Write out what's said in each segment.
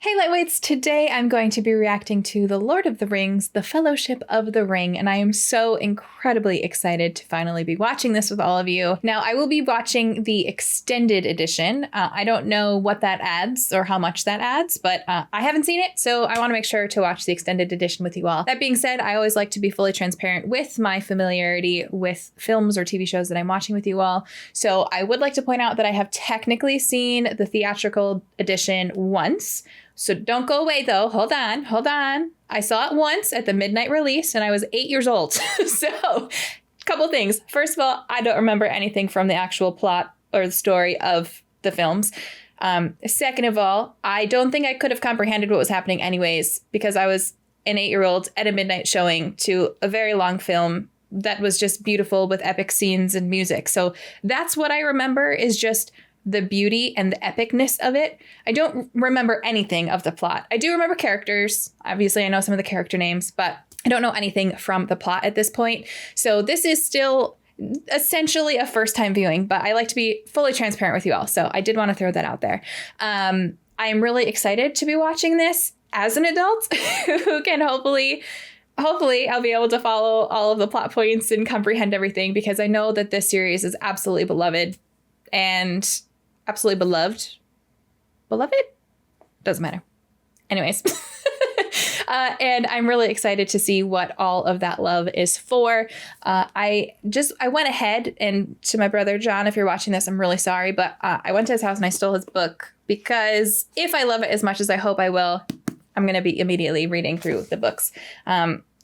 Hey Lightweights, today I'm going to be reacting to The Lord of the Rings, The Fellowship of the Ring, and I am so incredibly excited to finally be watching this with all of you. Now, I will be watching the extended edition. I don't know what that adds or how much that adds, but I haven't seen it, so I want to make sure to watch the extended edition with you all. That being said, I always like to be fully transparent with my familiarity with films or TV shows that I'm watching with you all, so I would like to point out that I have technically seen the theatrical edition once. So don't go away, though. Hold on. I saw it once at the midnight release, and I was 8 years old. So a couple things. First of all, I don't remember anything from the actual plot or the story of the films. Second of all, I don't think I could have comprehended what was happening anyways, because I was an 8-year-old at a midnight showing to a very long film that was just beautiful with epic scenes and music. So that's what I remember, is just the beauty and the epicness of it. I don't remember anything of the plot. I do remember characters. Obviously, I know some of the character names, but I don't know anything from the plot at this point. So this is still essentially a first-time viewing, but I like to be fully transparent with you all. So I did want to throw that out there. I am really excited to be watching this as an adult who can hopefully I'll be able to follow all of the plot points and comprehend everything, because I know that this series is absolutely beloved and absolutely beloved. Doesn't matter. Anyways. And I'm really excited to see what all of that love is for. I went ahead, and to my brother John, if you're watching this, I'm really sorry, but I went to his house and I stole his book, because if I love it as much as I hope I will, I'm going to be immediately reading through the books.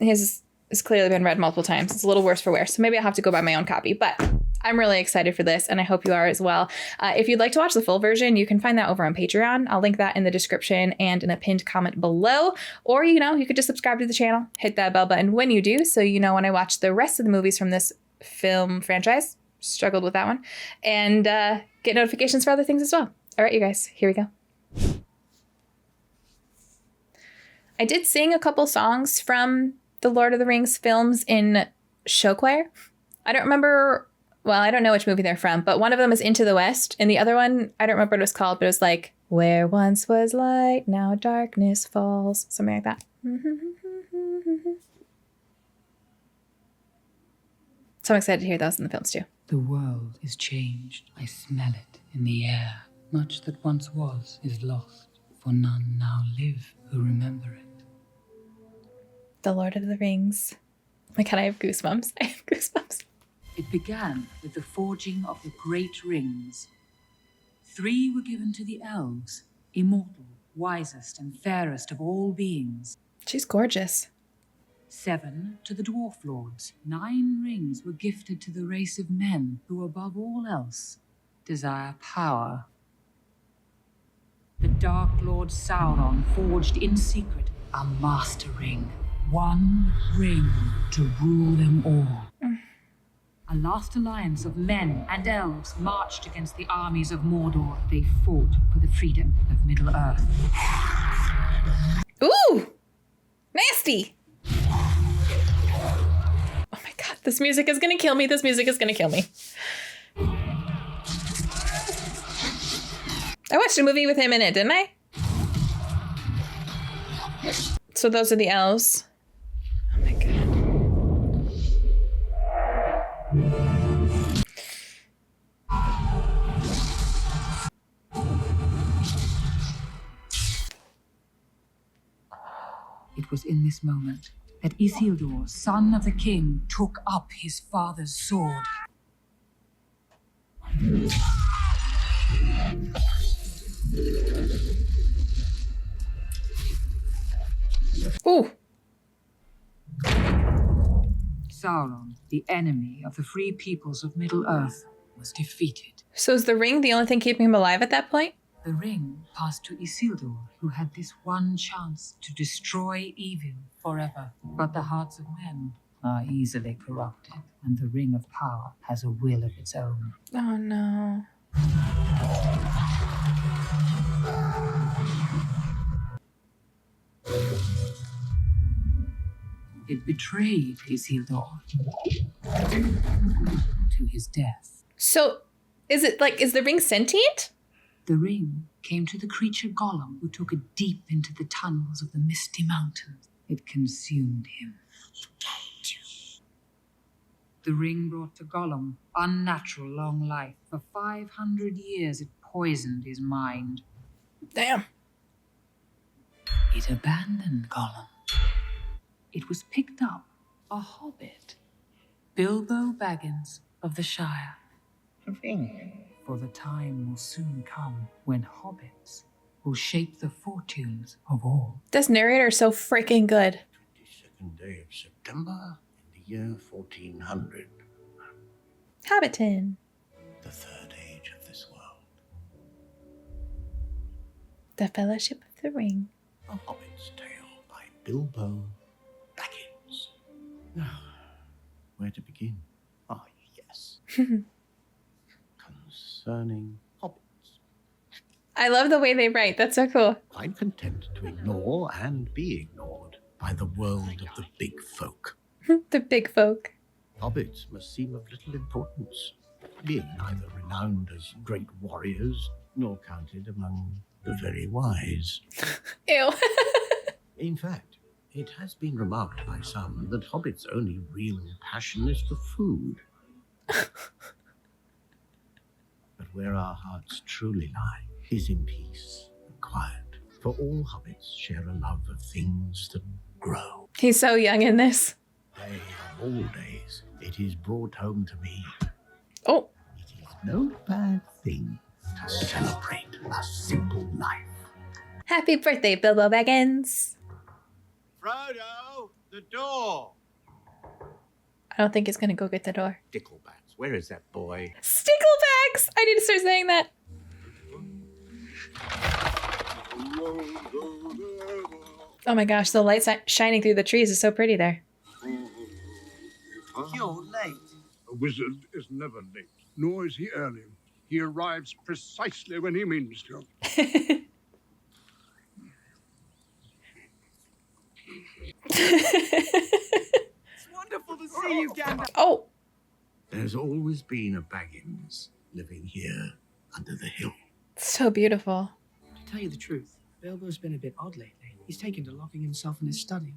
His has clearly been read multiple times. It's a little worse for wear, so maybe I'll have to go buy my own copy, but I'm really excited for this, and I hope you are as well. If you'd like to watch the full version, you can find that over on Patreon. I'll link that in the description and in a pinned comment below. Or, you could just subscribe to the channel, hit that bell button when you do, so you know when I watch the rest of the movies from this film franchise. Struggled with that one. And get notifications for other things as well. All right, you guys, here we go. I did sing a couple songs from the Lord of the Rings films in show choir. I don't remember... Well, I don't know which movie they're from, but one of them is Into the West, and the other one, I don't remember what it was called, but it was like, where once was light, now darkness falls, something like that. So I'm excited to hear those in the films too. The world is changed. I smell it in the air. Much that once was is lost, for none now live who remember it. The Lord of the Rings. Oh my God, I have goosebumps. It began with the forging of the great rings. 3 were given to the elves, immortal, wisest and fairest of all beings. She's gorgeous. 7 to the dwarf lords. 9 rings were gifted to the race of men who, above all else, desire power. The Dark Lord Sauron forged in secret a master ring. 1 ring to rule them all. A last alliance of men and elves marched against the armies of Mordor. They fought for the freedom of Middle-earth. Ooh! Nasty! Oh my God, this music is gonna kill me. I watched a movie with him in it, didn't I? So those are the elves. Oh my God. It was in this moment that Isildur, son of the king, took up his father's sword. Ooh. Sauron, the enemy of the free peoples of Middle-earth, was defeated. So is the ring the only thing keeping him alive at that point? The ring passed to Isildur, who had this one chance to destroy evil forever. But the hearts of men are easily corrupted, and the ring of power has a will of its own. Oh no. It betrayed Isildur to his death. So is the ring sentient? The ring came to the creature Gollum, who took it deep into the tunnels of the misty mountains. It consumed him. The ring brought to Gollum unnatural long life. For 500 years it poisoned his mind. Damn. It abandoned Gollum. It was picked up, a hobbit. Bilbo Baggins of the Shire. The ring. For the time will soon come when hobbits will shape the fortunes of all. This narrator is so freaking good. 22nd day of September in the year 1400. Hobbiton. The third age of this world. The Fellowship of the Ring. A Hobbit's Tale by Bilbo Baggins. Now, where to begin? Ah, yes. Concerning hobbits. I love the way they write. That's so cool. I'm content to ignore and be ignored by the world of the big folk. The big folk. Hobbits must seem of little importance, being neither renowned as great warriors nor counted among the very wise. Ew. In fact, it has been remarked by some that hobbits' only real passion is for food. But where our hearts truly lie is in peace and quiet, for all hobbits share a love of things that grow. He's so young in this. Day of all days, it is brought home to me. Oh. It is no bad thing to celebrate a simple life. Happy birthday, Bilbo Baggins. Frodo, the door! I don't think he's gonna go get the door. Sticklebacks, where is that boy? Sticklebacks! I need to start saying that. Oh my gosh, the light shining through the trees is so pretty there. You're late. A wizard is never late, nor is he early. He arrives precisely when he means to. It's wonderful to see you, Gandalf. Oh, There's always been a Baggins living here under the hill. so beautiful. To tell you the truth, Bilbo's been a bit odd lately. He's taken to locking himself in his study.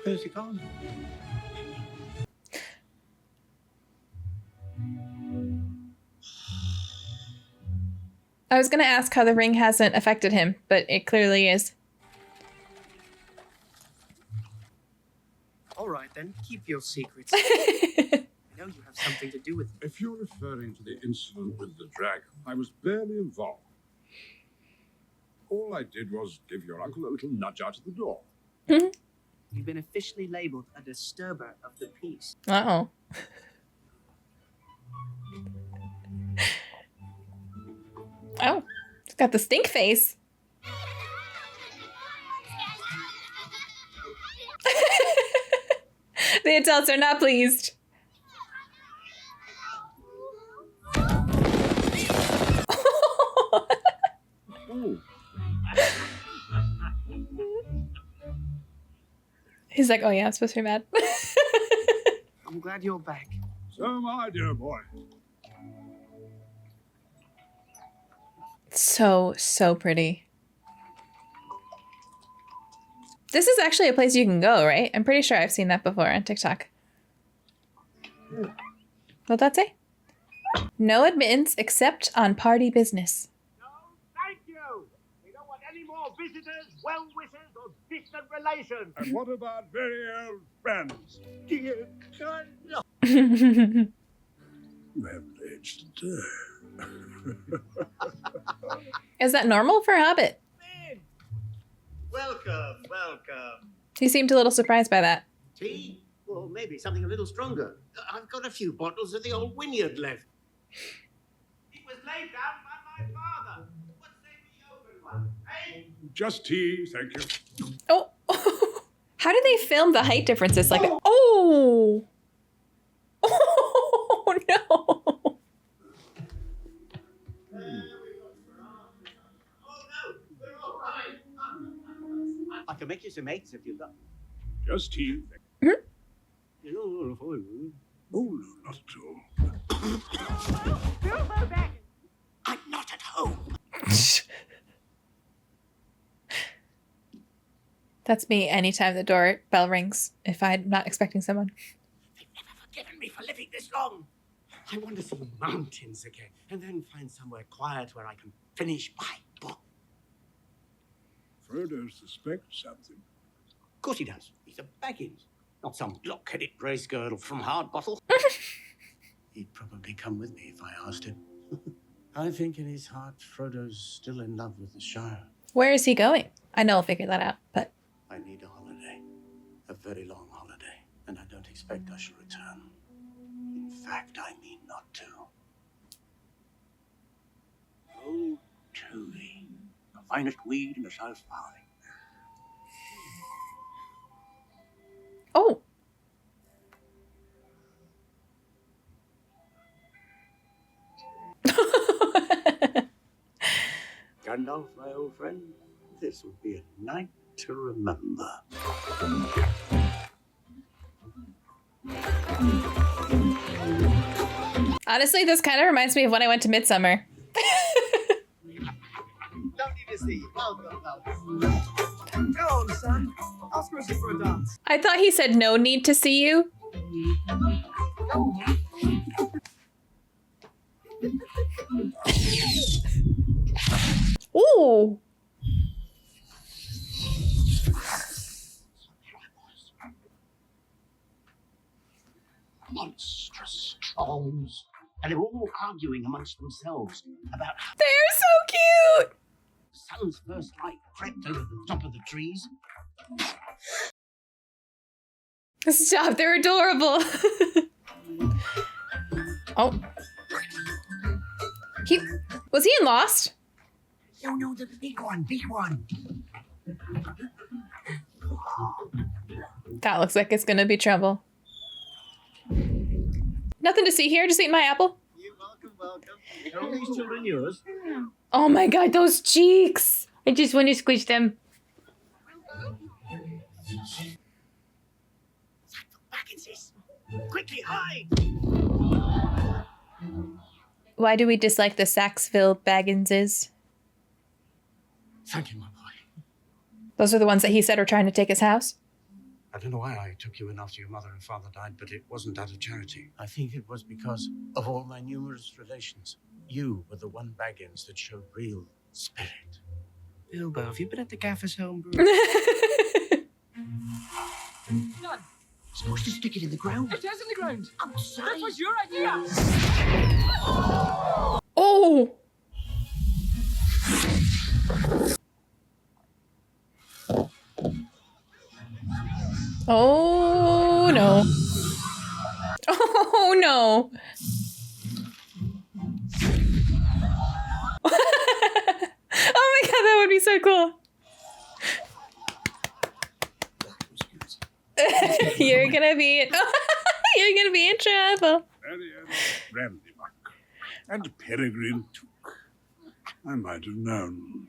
Where's he gone? I was gonna ask how the ring hasn't affected him, but it clearly is. All right, then. Keep your secrets. I know you have something to do with it. If you're referring to the incident with the dragon, I was barely involved. All I did was give your uncle a little nudge out of the door. You've been officially labeled a disturber of the peace. Uh-oh. Oh, it's got the stink face. The adults are not pleased. Oh, He's like, oh yeah, I'm supposed to be mad. I'm glad you're back. so am I, dear boy. So pretty. This is actually a place you can go, right? I'm pretty sure I've seen that before on TikTok. What'd that say? No admittance except on party business. No, thank you. We don't want any more visitors, well-wishers, or distant relations. And what about very old friends? Dear God, no. You haven't aged a day. Is that normal for a Hobbit? In. Welcome, welcome. He seemed a little surprised by that. Tea? Or maybe something a little stronger. I've got a few bottles of the old Wynyard left. It was laid down by my father. What's the open one, eh? Just tea, thank you. Oh, how do they film the height differences like that? Oh, oh no. I can make you some eggs if you've got. Just tea. Oh, Oh, no, not at all. Bilbo Baggins, That's me anytime the doorbell rings, if I'm not expecting someone. They've never forgiven me for living this long. I want to see mountains again, and then find somewhere quiet where I can finish my book. Frodo suspects something. Of course he does. He's a Baggins, not some block-headed bracegirdle from Hardbottle. He'd probably come with me if I asked him. I think in his heart, Frodo's still in love with the Shire. Where is he going? I know I'll figure that out, but... I need a holiday. A very long holiday. And I don't expect I shall return. In fact, I mean not to. Oh, Tui. The finest weed in the South Valley. Oh! Gandalf, my old friend, this will be a night to remember. Honestly, this kind of reminds me of when I went to Midsummer. Lovely to see you. Welcome, welcome. Go on, son. Ask Rosie for a dance. I thought he said no need to see you. Ooh! Monstrous trolls. And they're all arguing amongst themselves about how They're so cute! the sun's first light crept over the top of the trees. Stop, they're adorable. Oh. Was he in Lost? No, the big one. That looks like it's gonna be trouble. Nothing to see here, just eating my apple. You're welcome, welcome. Are all these children yours? Oh my god, those cheeks! I just want to squish them. Bagginses! Quickly hide! Why do we dislike the Saxville Bagginses? Thank you, my boy. Those are the ones that he said are trying to take his house? I don't know why I took you in after your mother and father died, but it wasn't out of charity. I think it was because of all my numerous relations. You were the one Baggins that showed real spirit. Bilbo, have you been at the gaffer's home, bro? None. Supposed to stick it in the ground? It is in the ground. Outside? That was your idea. Oh! Oh no. Oh no. Oh my god, that would be so cool. You're gonna be in trouble. Marion Brandybuck. And Peregrine Took. I might have known.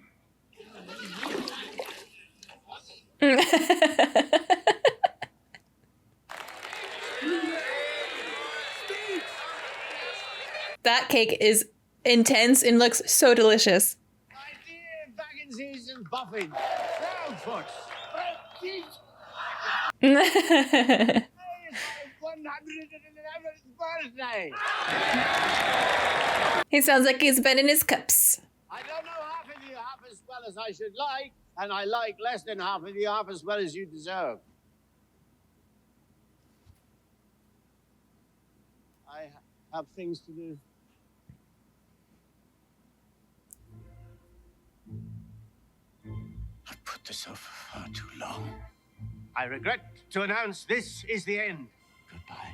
That cake is intense and looks so delicious. My dear Bagginses and Boffins, Proudfoots, Today is my 111th birthday. He sounds like he's been in his cups. I don't know half of you half as well as I should like, and I like less than half of you half as well as you deserve. I have things to do. I've put this off for far too long. I regret to announce this is the end. Goodbye.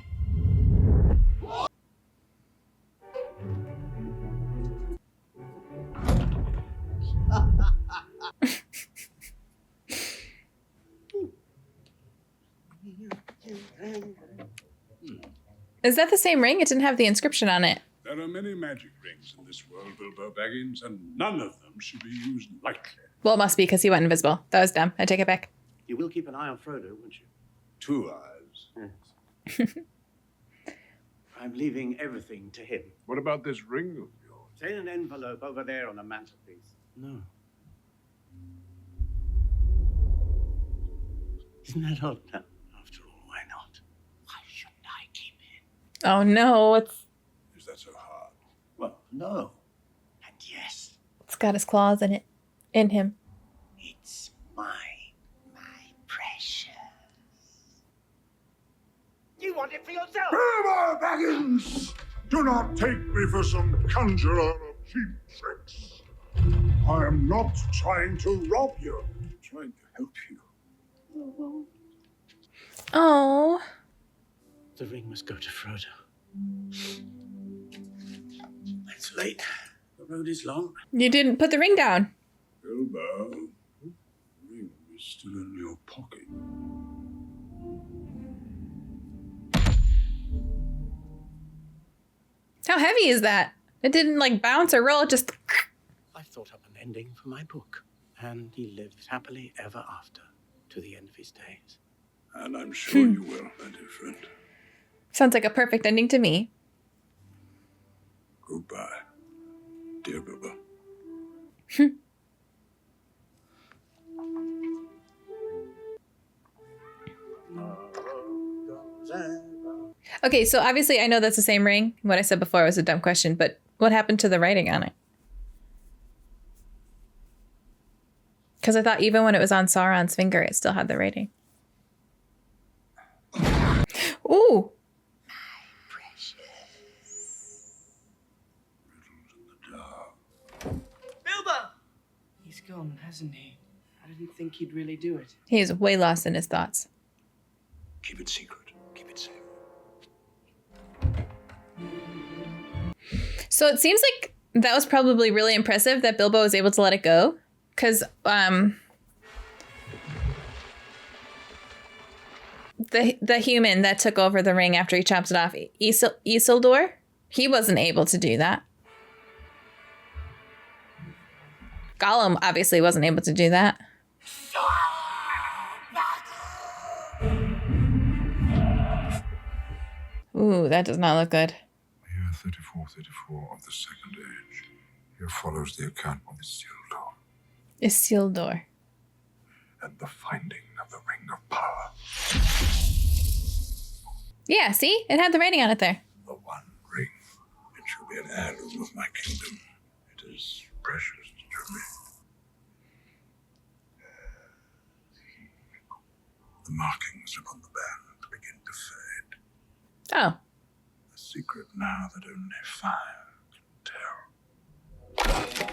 Is that the same ring? It didn't have the inscription on it. There are many magic rings in this world, Bilbo Baggins, and none of them should be used lightly. Well, it must be because he went invisible. That was dumb. I take it back. You will keep an eye on Frodo, won't you? 2 eyes. Yes. I'm leaving everything to him. What about this ring of yours? It's in an envelope over there on the mantelpiece. No. Isn't that odd? No. After all, why not? Why shouldn't I keep it? Oh no, Is that so hard? Well, no. And yes, it's got his claws in him. it's mine. My precious. You want it for yourself? Bilbo Baggins! Do not take me for some conjurer of cheap tricks. I am not trying to rob you. I'm trying to help you. Oh. The ring must go to Frodo. It's late. The road is long. You didn't put the ring down. Bilbo, the ring is still in your pocket. How heavy is that? It didn't like bounce or roll, it just... I've thought up an ending for my book. And he lived happily ever after to the end of his days. And I'm sure you will, my dear friend. Sounds like a perfect ending to me. Goodbye, dear Bilbo. Okay, so obviously I know that's the same ring. What I said before was a dumb question, but what happened to the writing on it? Because I thought even when it was on Sauron's finger, it still had the writing. Ooh. Bilbo! He's gone, hasn't he? I didn't think he'd really do it. He is way lost in his thoughts. Keep it secret. Keep it safe. So it seems like that was probably really impressive that Bilbo was able to let it go. Because the human that took over the ring after he chopped it off, Isildur, he wasn't able to do that. Gollum obviously wasn't able to do that. Ooh, that does not look good. Year 3434 of the Second Age. Here follows the account of Isildur Isildur. and the finding of the Ring of Power. Yeah, see? It had the rating on it there. The one ring. It shall be an heirloom of my kingdom. It is precious to me. The markings upon the band begin to fade. Oh. A secret now that only fire can tell.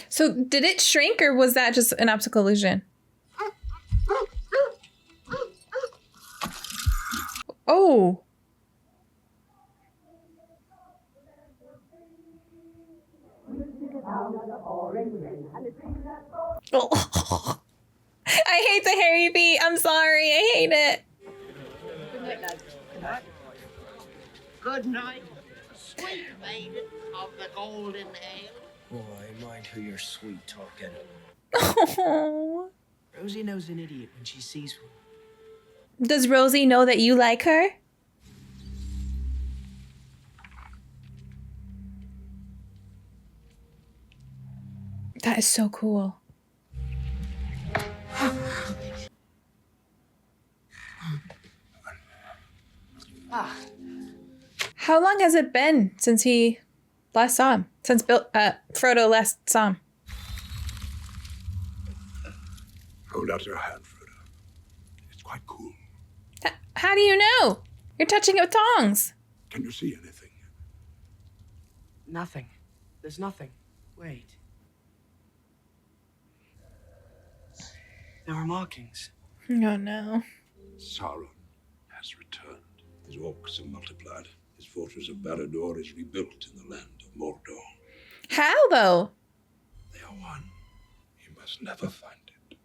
So did it shrink or was that just an optical illusion? Oh. Oh. I hate the hairy feet. I'm sorry. I hate it. Good night, lads. Good night. Good night, sweet maiden of the golden ale. Boy, mind who you're sweet talking. Oh. Rosie knows an idiot when she sees one. Does Rosie know that you like her? That is so cool. How long has it been since he last saw him? Since Frodo last saw him? Hold out your hand, Frodo. It's quite cool. How do you know? You're touching it with tongs. Can you see anything? Nothing. There's nothing. Wait. There are markings. Oh no. Sauron has returned. His orcs have multiplied. His fortress of Barad-dûr is rebuilt in the land of Mordor. How though? They are one. You must never find it.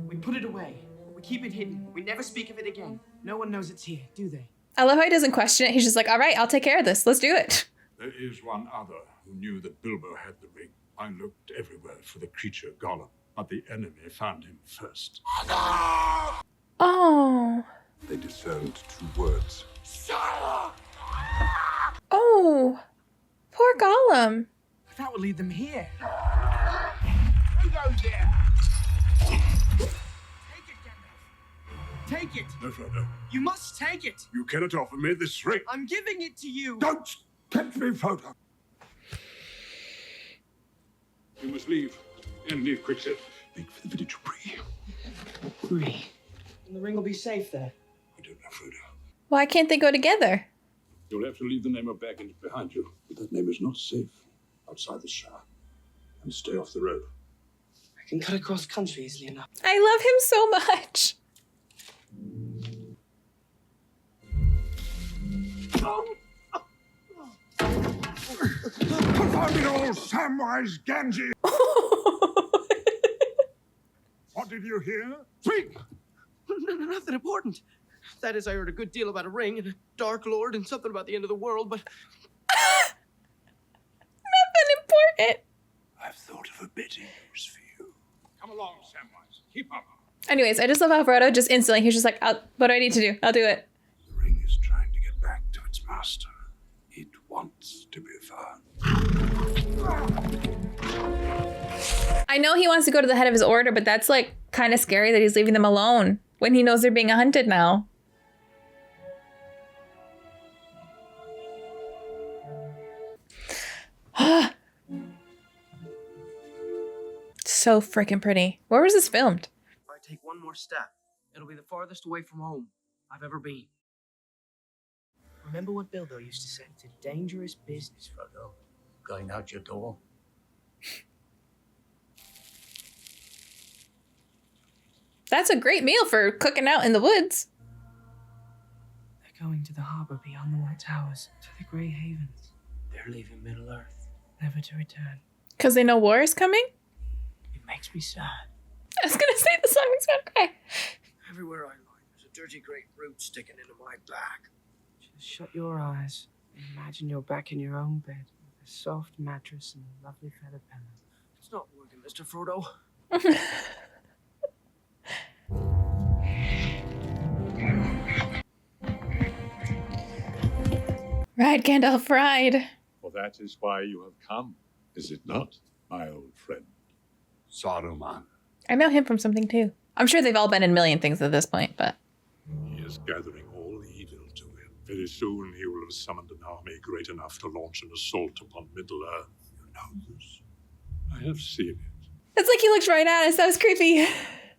We put it away. We keep it hidden. We never speak of it again. No one knows it's here, do they? I love how he doesn't question it. He's just like, all right, I'll take care of this. Let's do it. There is one other who knew that Bilbo had the ring. I looked everywhere for the creature Gollum, but the enemy found him first. Oh. They discerned two words. Oh. Poor Gollum. That would lead them here. there! Take it, Gandalf. Take it. No, Frodo. You must take it. You cannot offer me this ring. I'm giving it to you. Don't tempt me, Frodo. You must leave. And leave quick, sir. Make for the village of Bree. Bree. And the ring will be safe there. I don't know, Frodo. Why can't they go together? You'll have to leave the name of Baggins behind you. But that name is not safe outside the Shire. And stay off the road. I can cut across country easily enough. I love him so much. Confounded old Samwise Gamgee! What did you hear? Speak! No, nothing important. That is, I heard a good deal about a ring and a Dark Lord and something about the end of the world, but... Nothing important. I've thought of a better use for you. Come along, Samwise. Keep up. Anyways, I just love how Frodo just instantly, he's just like, what do I need to do? I'll do it. The ring is trying to get back to its master. It wants to be found. I know he wants to go to the head of his order, but that's like kind of scary that he's leaving them alone when he knows they're being hunted now. So freaking pretty. Where was this filmed? If I take one more step, it'll be the farthest away from home I've ever been. Remember what Bilbo used to say? It's a dangerous business, Frodo. Going out your door. That's a great meal for cooking out in the woods. They're going to the harbor beyond the White Towers, to the Grey Havens. They're leaving Middle-earth. Never to return. Because they know war is coming? It makes me sad. I was gonna say the song makes me cry. Everywhere I lie, there's a dirty great root sticking into my back. Just shut your eyes and imagine you're back in your own bed with a soft mattress and a lovely feather pillow. It's not working, Mr. Frodo. Ride, Gandalf, ride. For that is why you have come, is it not, my old friend? Saruman. I know him from something too. I'm sure they've all been in a million things at this point, but... He is gathering all evil to him. Very soon he will have summoned an army great enough to launch an assault upon Middle-earth. You know this. I have seen it. It's like he looked right at us. That was creepy.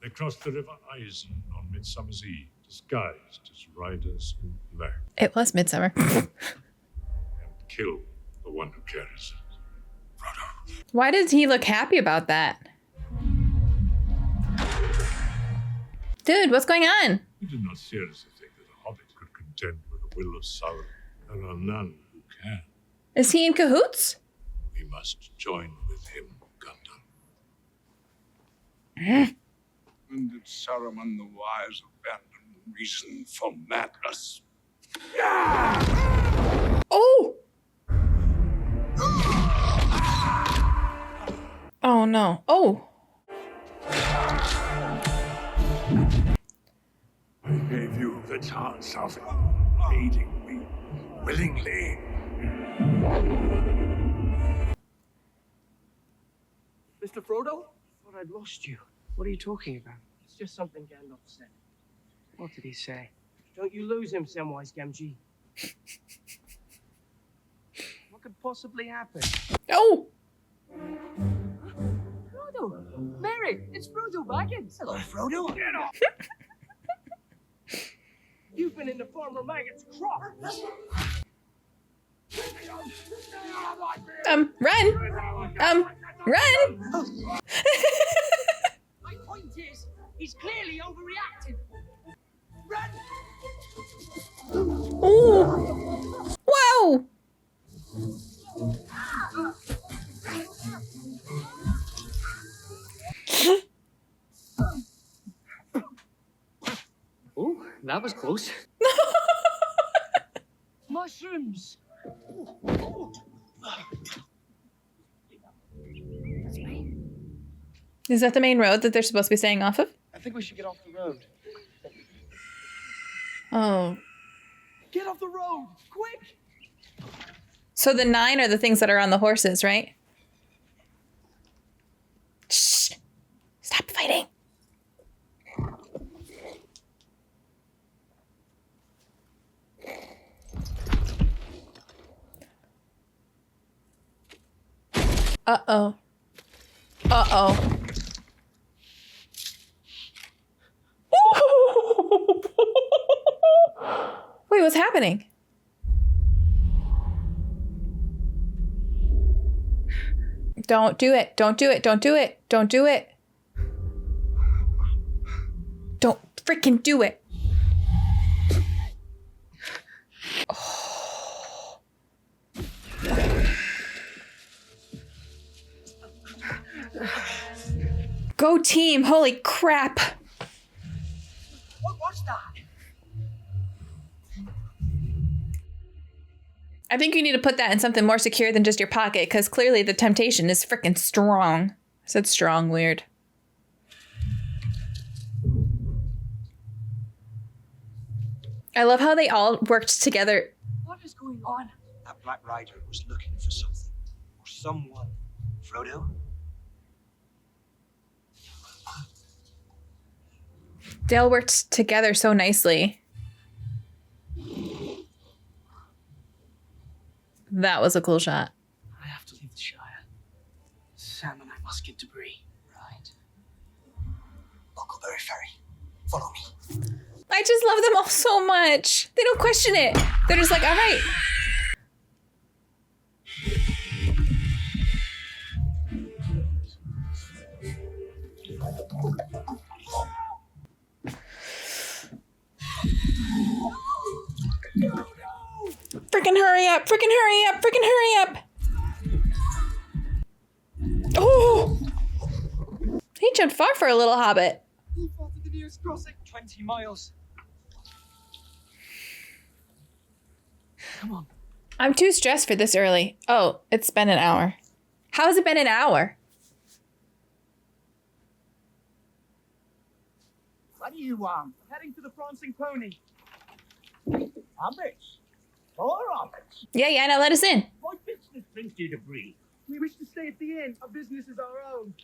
They crossed the river Isen on Midsummer's Eve, disguised as riders in black, It was midsummer. and killed the one who carries it. Frodo. Why does he look happy about that? Dude, what's going on? You do not seriously think that a hobbit could contend with the will of Sauron. There are none who can. Is he in cahoots? We must join with him, Gandalf. When did Saruman the Wise abandon reason for madness? Oh! Oh no. Oh! I gave you the chance of aiding me willingly. Mr. Frodo? I thought I'd lost you. What are you talking about? It's just something Gandalf said. What did he say? Don't you lose him, Samwise Gamgee. What could possibly happen? Oh! Frodo! Mary! It's Frodo Baggins! Hello, Frodo! Get off! You've been in the Farmer Maggot's crop! Run! Run! My point is, he's clearly overreacting. Run! Ooh! Wow! Oh, that was close. Mushrooms! Is that the main road that they're supposed to be staying off of? I think we should get off the road. Oh. Get off the road! Quick! So the 9 are the things that are on the horses, right? Shh. fighting. Uh-oh. Uh-oh. Wait, what's happening? Don't do it. Don't do it. Don't do it. Don't do it. Don't freaking do it. Oh. Go team. Holy crap. What was that? I think you need to put that in something more secure than just your pocket, because clearly the temptation is freaking strong. I said strong, weird. I love how they all worked together. What is going on? That Black Rider was looking for something. Or someone. Frodo? They all worked together so nicely. That was a cool shot. I have to leave the Shire. Sam and I must get to Bree. Right. Buckleberry Ferry. Follow me. I just love them all so much. They don't question it. They're just like, all right. Freaking hurry up. Freaking hurry up. Freaking hurry up. Oh. He jumped far for a little hobbit. How far to the nearest crossing? 20 miles. Come on. I'm too stressed for this early. Oh, it's been an hour. How has it been an hour? What do you want? Heading to the Prancing Pony. Hobbits? Four hobbits? Yeah, now let us in. What business brings you to Bree? We wish to stay at the inn. Our business is our own.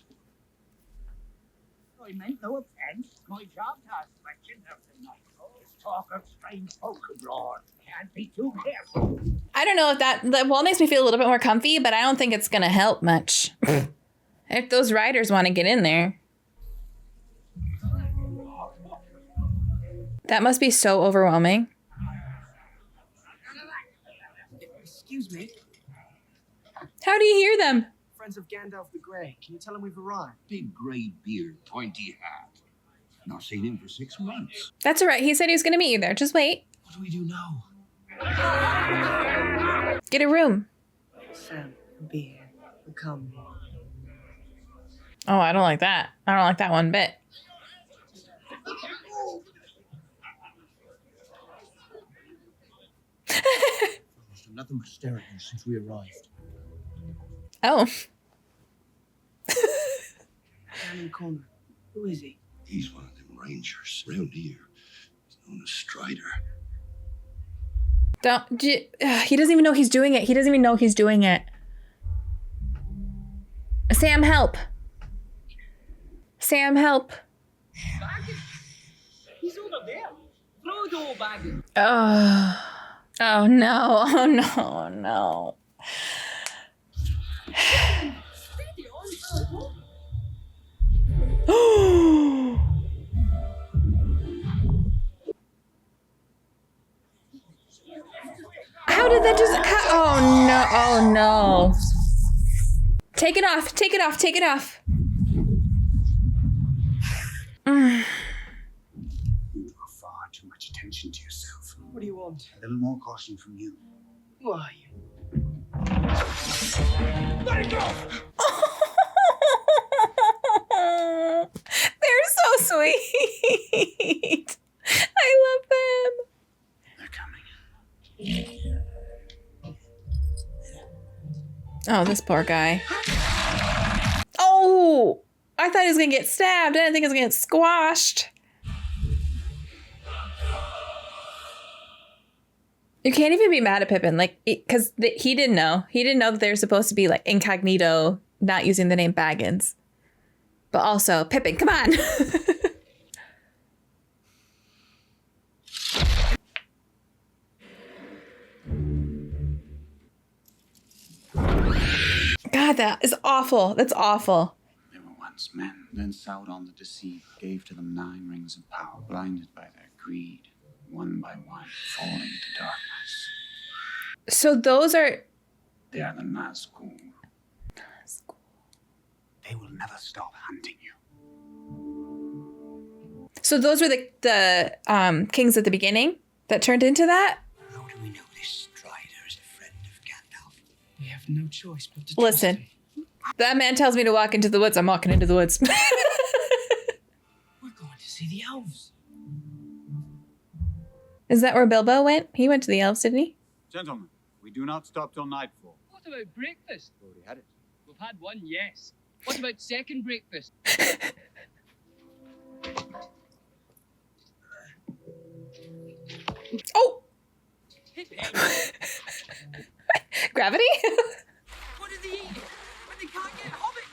I meant no offense. My job has questions of the night. Talk of strange folk abroad. Can't be too careful. I don't know if that wall makes me feel a little bit more comfy, but I don't think it's going to help much. If those riders want to get in there. That must be so overwhelming. Excuse me. How do you hear them? Friends of Gandalf the Grey. Can you tell him we've arrived? Big grey beard, pointy hat. Not seen him for 6 months. That's all right. He said he was going to meet you there. Just wait. What do we do now? Get a room. Sam, be here. We'll come. Oh, I don't like that. I don't like that one bit. Nothing but staring at you since we arrived. Oh. Down in the corner. Who is he? He's one of them rangers around here. He's known as Strider. He doesn't even know he's doing it. He doesn't even know he's doing it. Sam, help. Sam, help. He's over there. Frodo Baggins. Oh no. Oh no. Oh no. How did that just... Oh no. Oh no. Take it off. Take it off. Take it off. You draw far too much attention to yourself. What do you want? A little more caution from you. Who are you? Let it go! They're so sweet. I love them. They're coming. Oh, this poor guy. Oh, I thought he was going to get stabbed. I didn't think he was going to get squashed. You can't even be mad at Pippin, like, because he didn't know. He didn't know that they're supposed to be, like, incognito, not using the name Baggins. But also, Pippin, come on. God, that is awful. That's awful. They were once men, then Sauron the Deceiver gave to them 9 rings of power, blinded by their greed, one by one, falling to darkness. So those are... They are the Nazgul. They will never stop hunting you. So those were the kings at the beginning that turned into that? How do we know this Strider is a friend of Gandalf? We have no choice but to Listen, trust him. that man tells me to walk into the woods. I'm walking into the woods. We're going to see the elves. Is that where Bilbo went? He went to the elves, didn't he? Gentlemen, we do not stop till nightfall. What about breakfast? Already had it. We've had one, yes. What about second breakfast? Oh! Gravity? What did they eat? When they can't get Hobbit?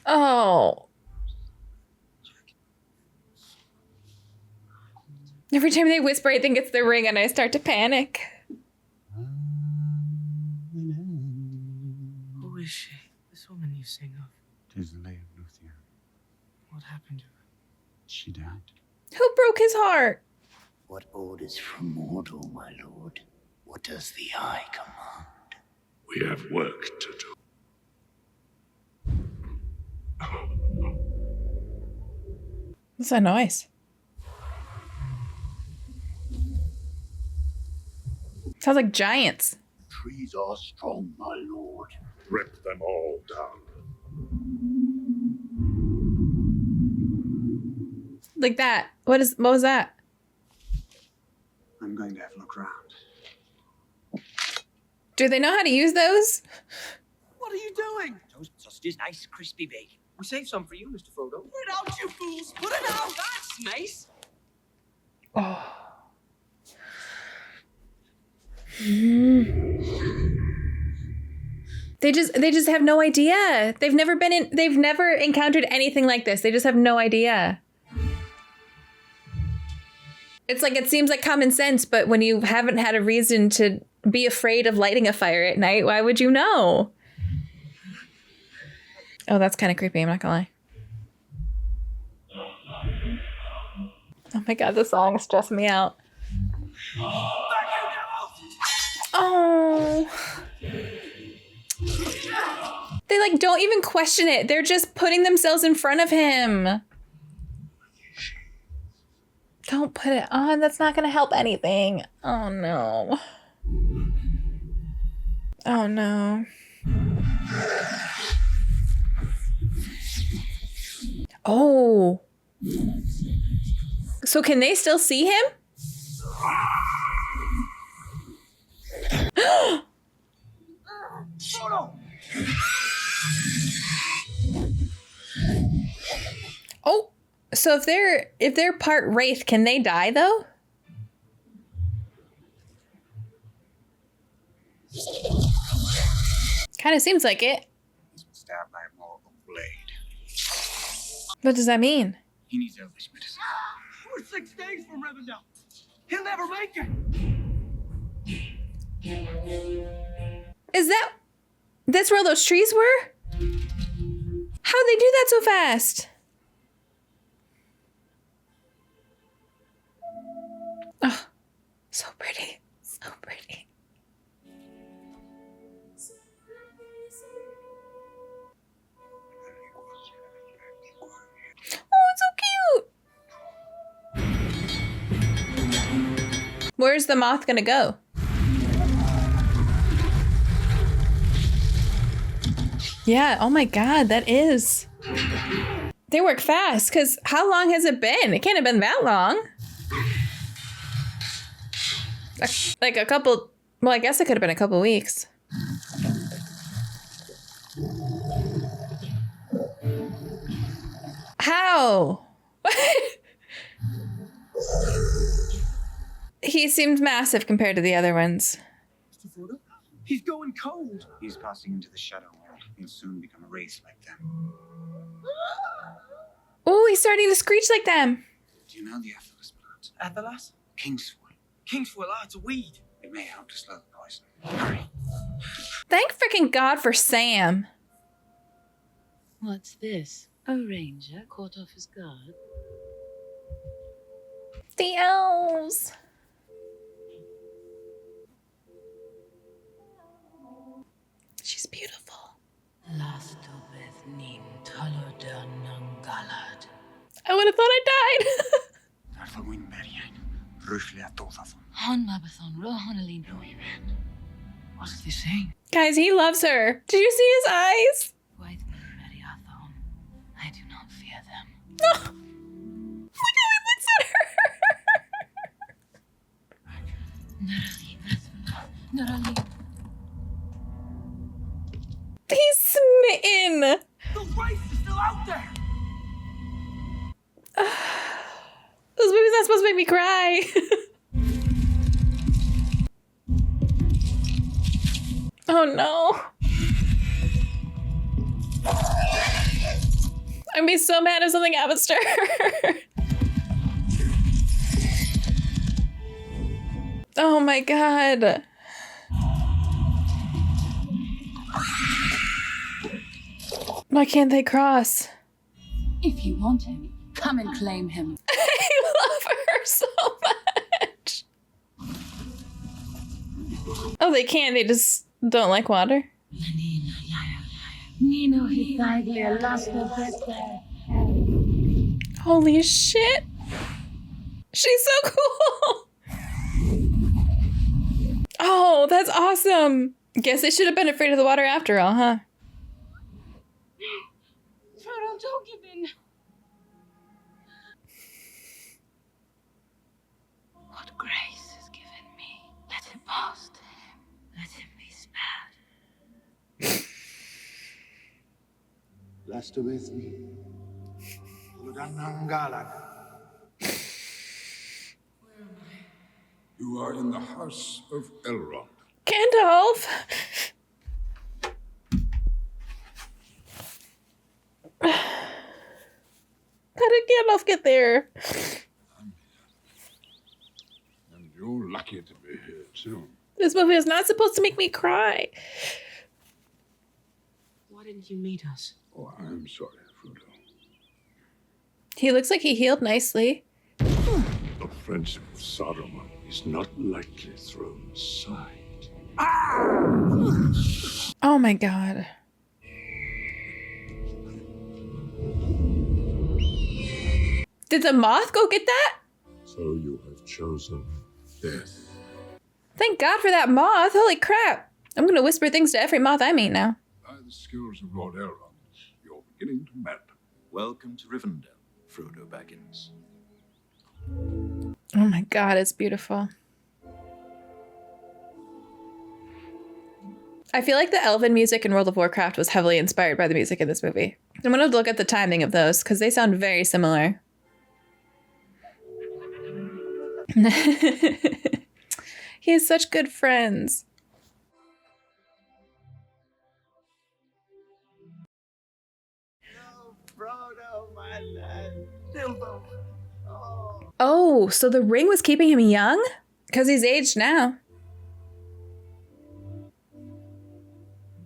Oh. Every time they whisper, I think it's the ring and I start to panic. Who is she? This woman you sing of. 'Tis the Lady of Lothl'orien. What happened to her? She died. Who broke his heart? What orders from mortal, my lord? What does the Eye command? We have work to do. What's that noise? Sounds like giants. Trees are strong, my lord. Rip them all down. Like that. What was that? I'm going to have a look around. Do they know how to use those? What are you doing? Toast sausages, nice crispy bacon. We saved some for you, Mr. Frodo. Put it out, you fools! Put it out! That's nice! Oh. They just have no idea. They've never encountered anything like this. They just have no idea. It's like, it seems like common sense, but when you haven't had a reason to be afraid of lighting a fire at night, why would you know? Oh, that's kind of creepy, I'm not gonna lie. Oh my god, the song is stressing me out. Oh. They like don't even question it. They're just putting themselves in front of him. Don't put it on. That's not going to help anything. Oh no. Oh no. Oh. So can they still see him? Oh, so if they're part wraith, can they die though? Kind of seems like it. He's been stabbed by a mortal blade. What does that mean? He needs Elvish medicine. We're 6 days from Rivendell. He'll never make it. That's where those trees were? How'd they do that so fast? Oh, so pretty. So pretty. Oh, it's so cute. Where's the moth gonna go? Yeah, oh my god, that is. They work fast, because how long has it been? It can't have been that long. Like a couple, well, I guess it could have been a couple weeks. How? He seemed massive compared to the other ones. Mr. Frodo, he's going cold. He's passing into the Shadow World. You'll soon become a race like them. Oh, he's starting to screech like them. Do you know the Athelas plant? Athelas? Kingsfoil. Kingsfoil, it's a weed. It may help to slow the poison. Hurry. Thank freaking God for Sam. What's this? A ranger caught off his guard? The elves. She's beautiful. I would have thought I died. What's this saying? Guys, he loves her. Did you see his eyes? I do not fear them. Oh. Look how he looks at her. He's smitten. The race is still out there. This movie's not supposed to make me cry. Oh no. I'd be so mad if something happens to her. Oh my God. Why can't they cross? If you want him, come and claim him. I love her so much. Oh, they can. They just don't like water. Holy shit. She's so cool. Oh, that's awesome. Guess they should have been afraid of the water after all, huh? Frodo, don't give in. What grace is given me, let it pass to him. Let him be spared. Last with me. You are in the House of Elrond. Gandalf! How did Gandalf get there? And you're lucky to be here, too. This movie is not supposed to make me cry. Why didn't you meet us? Oh, I'm sorry, Frodo. He looks like he healed nicely. The friendship of Saruman is not lightly thrown aside. Oh my God. Did the moth go get that? So you have chosen death. Thank God for that moth. Holy crap. I'm going to whisper things to every moth I meet now. By the skills of Lord Elrond, you're beginning to mend. Welcome to Rivendell, Frodo Baggins. Oh my God, it's beautiful. I feel like the elven music in World of Warcraft was heavily inspired by the music in this movie. I'm going to look at the timing of those because they sound very similar. He has such good friends. No, Frodo, my lad. Bilbo. Oh, so the ring was keeping him young? Because he's aged now. I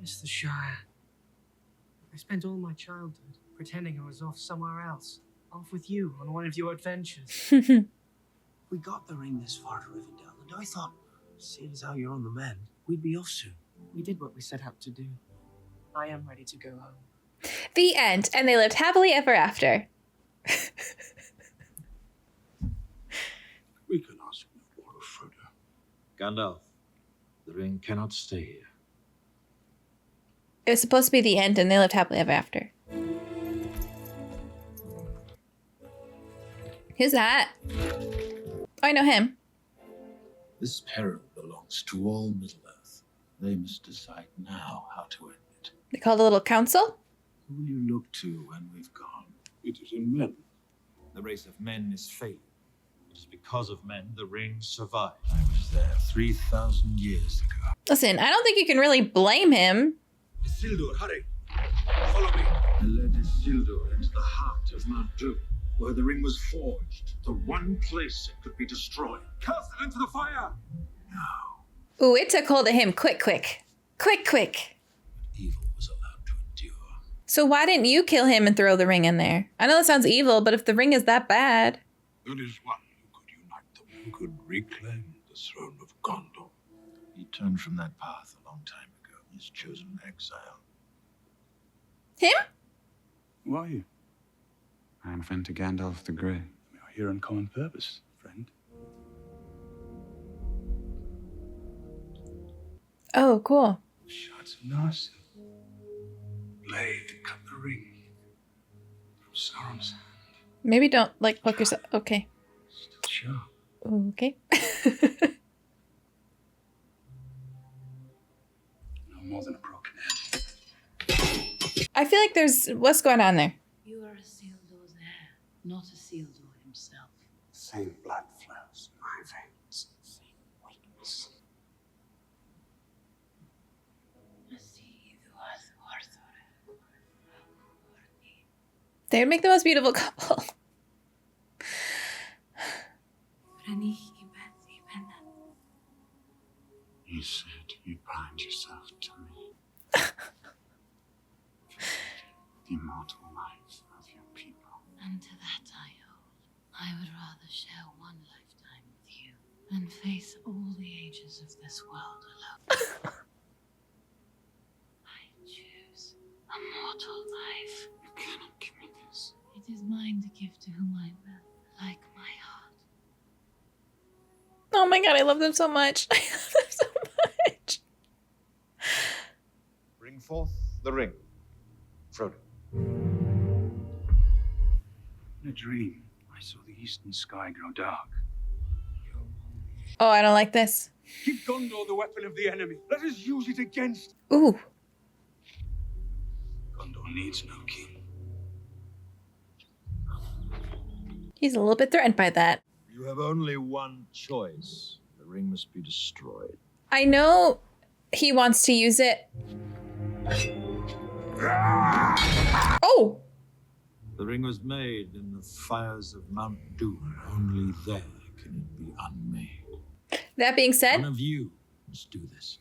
miss the Shire. I spent all my childhood pretending I was off somewhere else. Off with you on one of your adventures. We got the ring this far to Rivendell, and I thought, seeing as how you're on the mend, we'd be off soon. We did what we set out to do. I am ready to go home. The end. And they lived happily ever after. We can ask no more of Frodo. Gandalf, the ring cannot stay here. It was supposed to be the end and they lived happily ever after. Who's that? Oh, I know him. This peril belongs to all Middle-earth. They must decide now how to end it. They called a little council? Who will you look to when we've gone? It is in men. The race of men is failing. It is because of men the ring survived. I was there 3,000 years ago. Listen, I don't think you can really blame him. Isildur, hurry! Follow me. I led Isildur into the heart of Mount Doom, where the ring was forged, the one place it could be destroyed. Cast it into the fire! Ooh, it took hold of him quick. Evil was allowed to endure. So why didn't you kill him and throw the ring in there? I know that sounds evil, but if the ring is that bad. There is one who could unite them, who could reclaim the throne of Gondor. He turned from that path a long time ago. He's chosen exile. Him? Who are you? I am friend to Gandalf the Grey. We are here on common purpose, friend. Oh, cool. Shards of Narsil. Blade to cut the ring from Sauron's hand. Maybe don't, like, poke yourself. Okay. Still sharp. Okay. No more than a broken head. I feel like there's... What's going on there? You are Isildur's heir, not Isildur himself. Same blood flows in my veins. Same weakness. They would make the most beautiful couple. You said you'd bind yourself to me. The immortal life of your people. And to that I hold. I would rather share one lifetime with you than face all the ages of this world alone. I choose a mortal life. You cannot give me this. It is mine to give to whom I will, like my heart. Oh my god, I love them so much. I love them so much. Bring forth the ring. Frodo. In a dream, I saw the eastern sky grow dark. Oh, I don't like this. Give Gondor the weapon of the enemy. Let us use it against... Ooh. Gondor needs no king. He's a little bit threatened by that. You have only one choice. The ring must be destroyed. I know he wants to use it. Oh! The ring was made in the fires of Mount Doom. Only there can it be unmade. That being said, One of you must do this.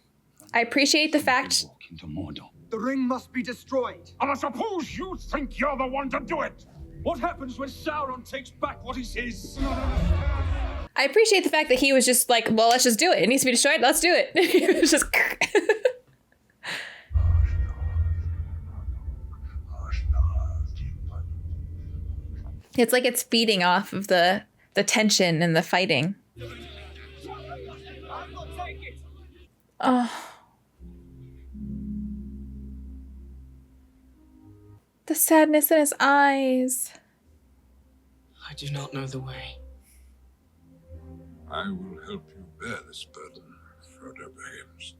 I appreciate the fact... Walk into Mordor. The ring must be destroyed. And I suppose you think you're the one to do it. What happens when Sauron takes back what is his? I appreciate the fact that he was just like, well, let's just do it. It needs to be destroyed. Let's do it. He was just... It's like it's feeding off of the tension and the fighting. Oh. The sadness in his eyes. I do not know the way. I will help you bear this burden, Frodo Baggins.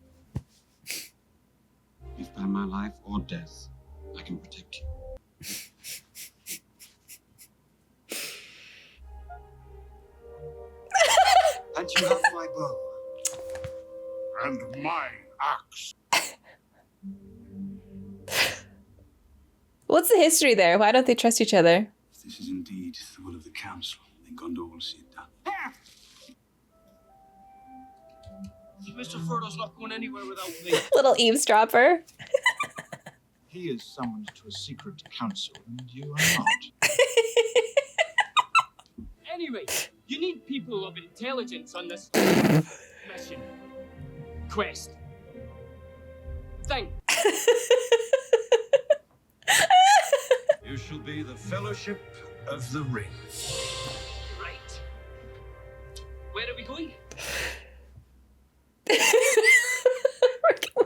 If by my life or death, I can protect you. And you have my bow. And my axe. What's the history there? Why don't they trust each other? If this is indeed the will of the Council, then Gondor will see it done. Mr. Frodo's not going anywhere without me. Little eavesdropper. He is summoned to a secret council, and you are not. Anyway, you need people of intelligence on this mission. Quest. Thing. You shall be the Fellowship of the Ring. Right. Where are we going? I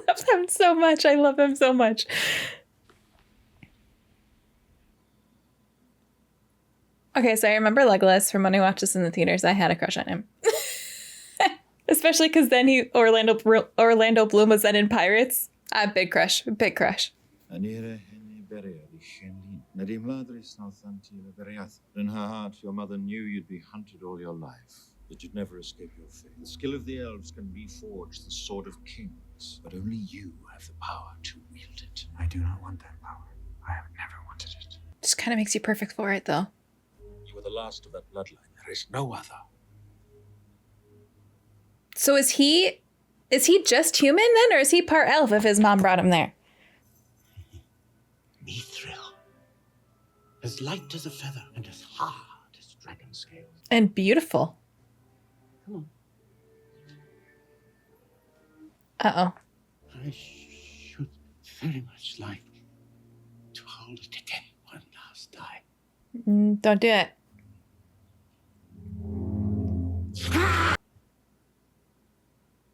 love him so much. I love him so much. Okay, so I remember Legolas from when I watched this in the theaters. I had a crush on him. Especially because then Orlando Bloom was then in Pirates. Big crush. Big crush. In her heart, your mother knew you'd be hunted all your life, that you'd never escape your fate. The skill of the elves can reforge the sword of kings, but only you have the power to wield it. I do not want that power. I have never wanted it. Just kind of makes you perfect for it, though. You are the last of that bloodline. There is no other. So is he just human then, or is he part elf if his mom brought him there? Mithril. As light as a feather and as hard as dragon scales. And beautiful. Come on. Uh-oh. I should very much like to hold it again one last time. Don't do it.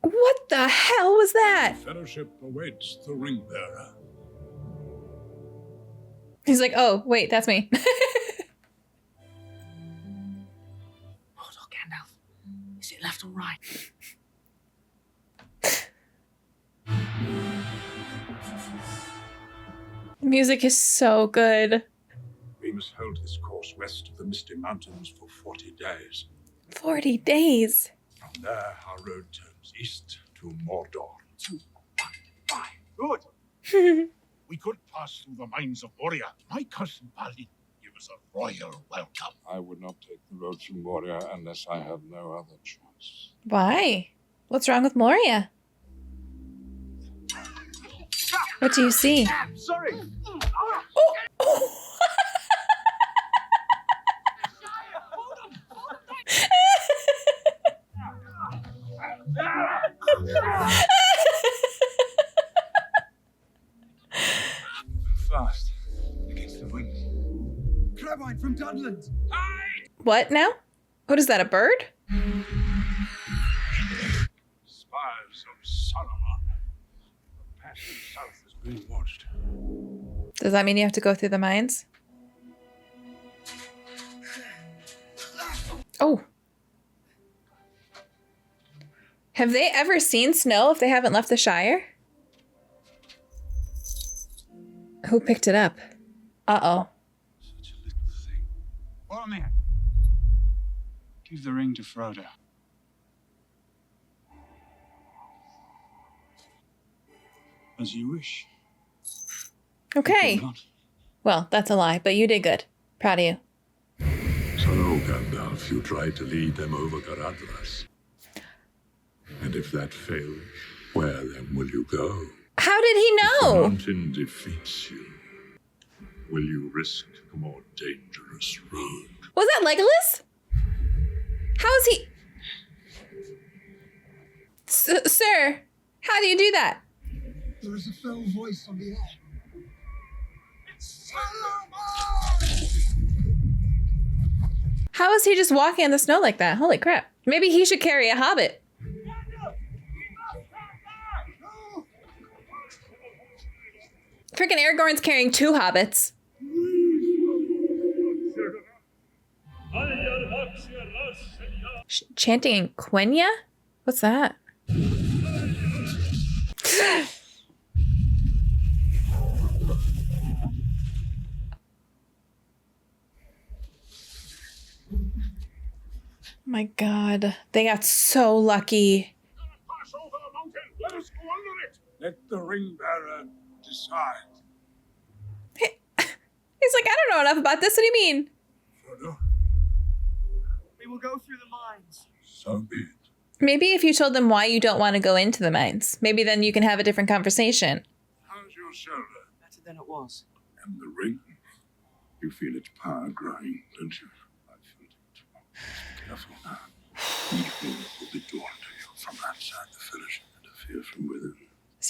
What the hell was that? Fellowship awaits the ring bearer. He's like, oh, wait, that's me. Hold on, Gandalf. Is it left or right? The music is so good. We must hold this course west of the Misty Mountains for 40 days. 40 days. From there, our road turns east to Mordor. 2, 1, 5. Good. We could pass through the Mines of Moria. My cousin Balin give us a royal welcome. I would not take the road through Moria unless I have no other choice. Why? What's wrong with Moria? What do you see? Sorry. Fast. Against the wind. Crabine from Dunland. What now? What is that, a bird? Spires of Saruman. The passage south is being watched. Does that mean you have to go through the mines? Oh. Have they ever seen snow if they haven't left the Shire? Who picked it up? Uh-oh. Such a little thing. Boromir. Give the ring to Frodo. As you wish. Okay. Well, that's a lie, but you did good. Proud of you. So, Gandalf, you tried to lead them over Garadras. And if that fails, where then will you go? How did he If the know? mountain defeats you, will you risk the more dangerous road? Was that Legolas? How is he... Sir, how do you do that? There is a fell voice on the air. How is he just walking in the snow like that? Holy crap. Maybe he should carry a hobbit. Freaking Aragorn's carrying 2 hobbits. Chanting in Quenya? What's that? My God, they got so lucky. Pass over the mountain. Let us go under it. Let the ring bearer decide. He's like, I don't know enough about this. What do you mean? Frodo, We will go through the mines. so be it. Maybe if you told them why you don't want to go into the mines, maybe then you can have a different conversation. How's your shoulder? Better than it was. And the ring? You feel its power growing, don't you? I felt it too. Be careful now. Evil will be drawn to you from outside the fellowship and a fear from within.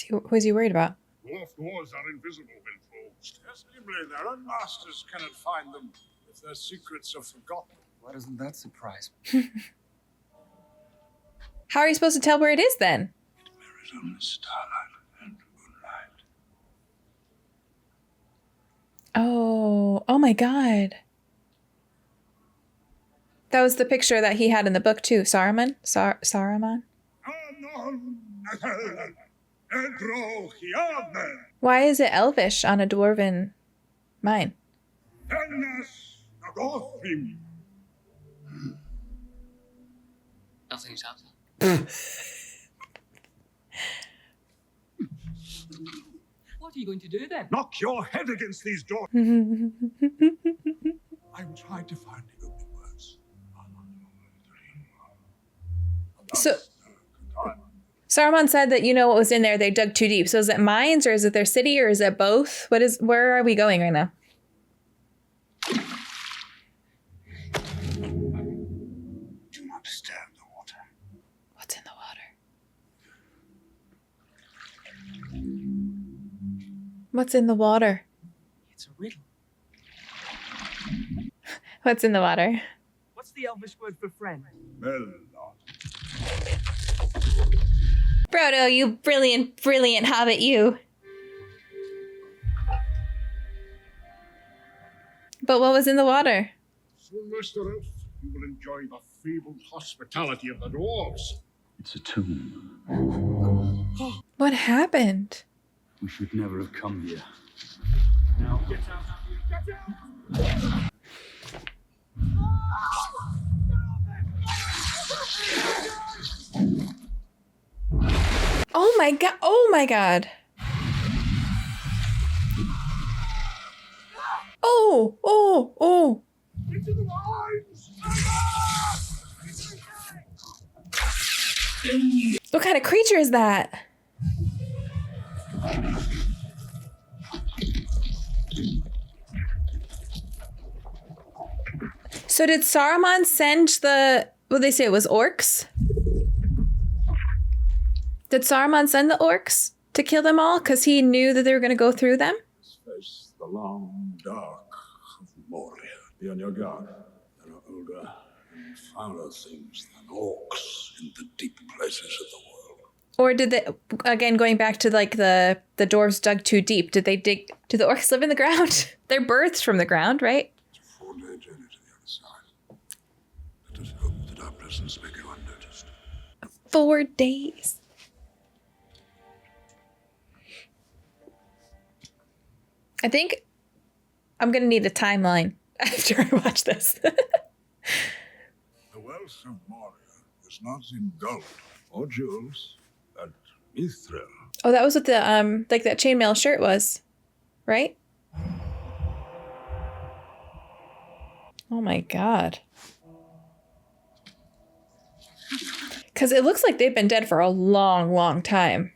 Who is he worried about? Dwarf doors are invisible when closed. Yes, namely, their own masters cannot find them if their secrets are forgotten. Why doesn't that surprise me? How are you supposed to tell where it is then? It mirrors only starlight and moonlight. Oh my God. That was the picture that he had in the book too. Saruman? Saruman? Why is it Elvish on a dwarven mine? Nothing's out. What are you going to do then? Knock your head against these doors. I'm trying to find the opening words. So Saruman said that you know what was in there. They dug too deep. So is it mines or is it their city or is it both? Where are we going right now? Do not disturb the water. What's in the water? What's in the water? It's a riddle. What's in the water? What's the Elvish word for friend? Frodo, you brilliant, brilliant hobbit, you. But what was in the water? So, Master Elf, you will enjoy the fabled hospitality of the dwarves. It's a tomb. What happened? We should never have come here. Now get out! Get out! Oh my god! Oh my god! Oh! Oh! Oh! Into the mines! What kind of creature is that? So did Saruman send the... What did they say? It was orcs? Did Saruman send the orcs to kill them all? Because he knew that they were going to go through them? Face the long dark of Moria. Be on your guard. There are older and fouler things than orcs in the deep places of the world. Or did they, again, going back to like the dwarves dug too deep, did they dig, do the orcs live in the ground? They're birthed from the ground, right? It's a 4-day journey to the other side. Let us hope that our presence may go unnoticed. 4 days. I think I'm going to need a timeline after I watch this. The wealth of Moria is not in gold or jewels, but mithril. Oh, that was what the, like that chainmail shirt was, right? Oh my god. Because it looks like they've been dead for a long, long time.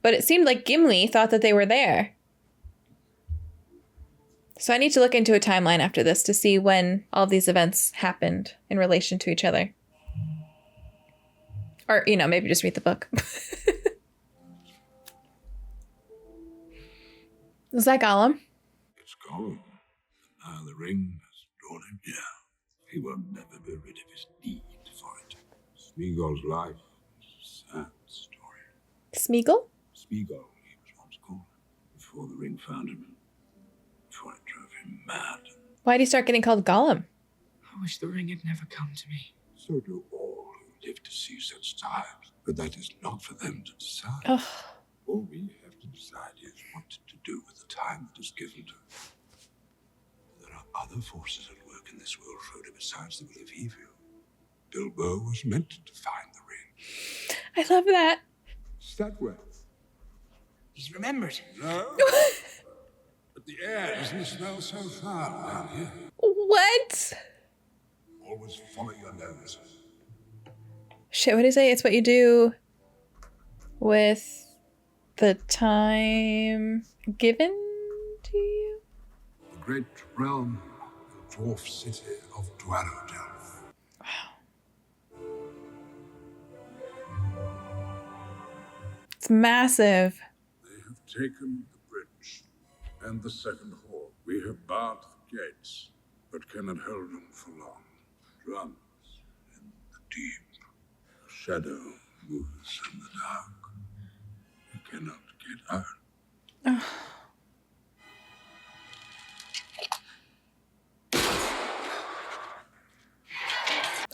But it seemed like Gimli thought that they were there. So I need to look into a timeline after this to see when all these events happened in relation to each other. Or, you know, maybe just read the book. Is that Gollum? It's Gollum. Now the ring has drawn him here. He will never be rid of his need for it. Smeagol's life is a sad story. Smeagol? Smeagol, he was once called, before the ring found him. Before it drove him mad. Why'd he start getting called Gollum? I wish the ring had never come to me. So do all who live to see such times. But that is not for them to decide. Ugh. All we have to decide is what to do with the time that is given to us. There are other forces at work in this world, Frodo, besides the will of evil. Bilbo was meant to find the ring. I love that. Is that way? He's remembered. No. But the air doesn't smell so foul down here. What? Always follow your nose. Shit, what do you say? It's what you do with the time given to you? The great realm, the dwarf city of Dwarrowdale. It's massive. They have taken the bridge and the second hall. We have barred the gates, but cannot hold them for long. Drums in the deep. A shadow moves in the dark. We cannot get out.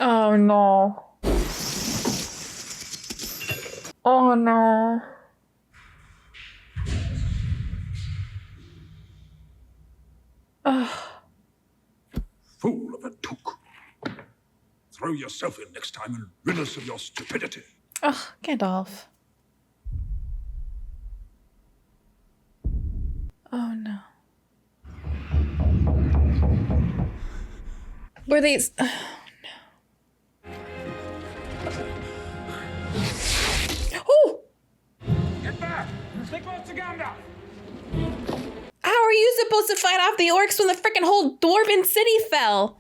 Oh no. Oh no. Fool of a took. Throw yourself in next time and rid us of your stupidity. Ugh, Gandalf. Oh no. Were these? Oh no. Oh! Get back! Stay close to Gandalf! How are you supposed to fight off the orcs when the freaking whole dwarven city fell?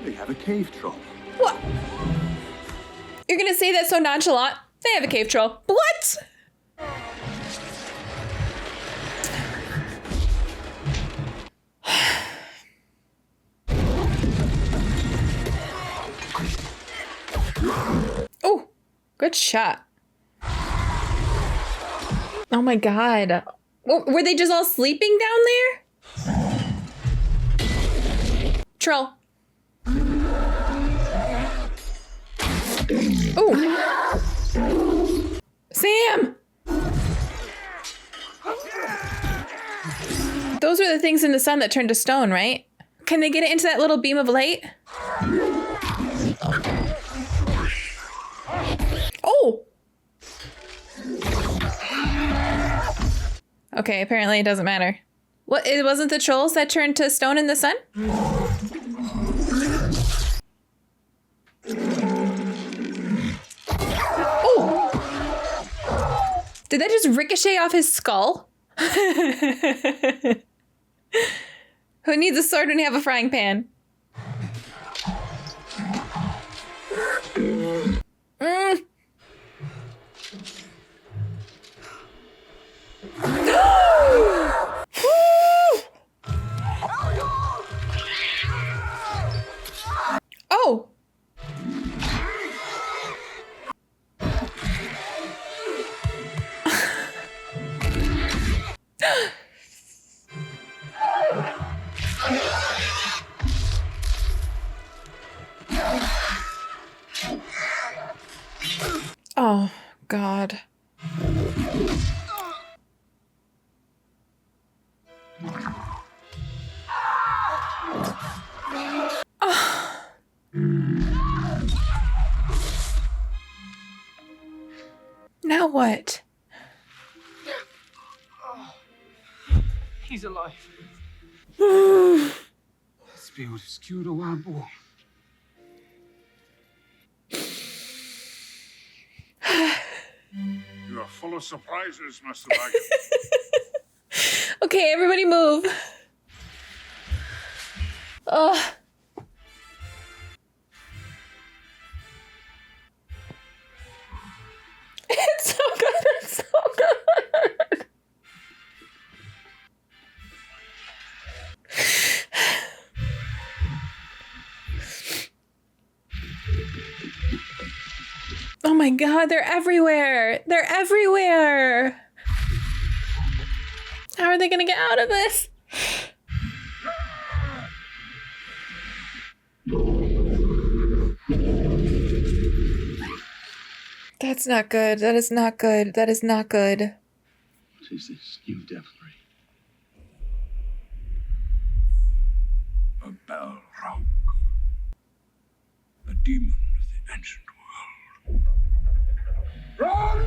They have a cave troll. What? You're gonna say that so nonchalant? They have a cave troll. What? Oh, good shot. Oh my god. Were they just all sleeping down there? Troll. Oh. Sam! Those are the things in the sun that turn to stone, right? Can they get it into that little beam of light? Oh! Okay, apparently it doesn't matter. What, it wasn't the trolls that turned to stone in the sun? Oh! Did that just ricochet off his skull? Who needs a sword when you have a frying pan? Oh! Oh, God. Oh. Now what? He's alive. Spirit skewed a wild boar. You are full of surprises, Mr. Baggins. Okay, everybody move. Ugh. It's so good. It's so good. Oh my God, they're everywhere. They're everywhere. How are they gonna get out of this? That's not good. That is not good. That is not good. What is this new devilry? A Balrog. A demon of the ancient world. Run!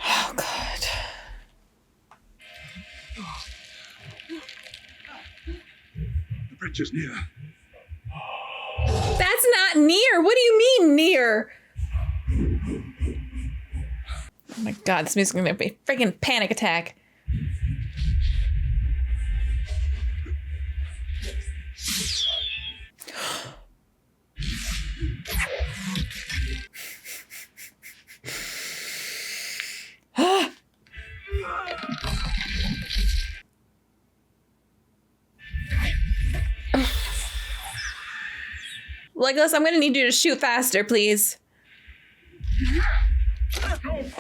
Oh, God. The bridge is near. That's not near. What do you mean near? Oh my God, this music's gonna be a freaking panic attack. Legolas, I'm gonna need you to shoot faster, please. Nobody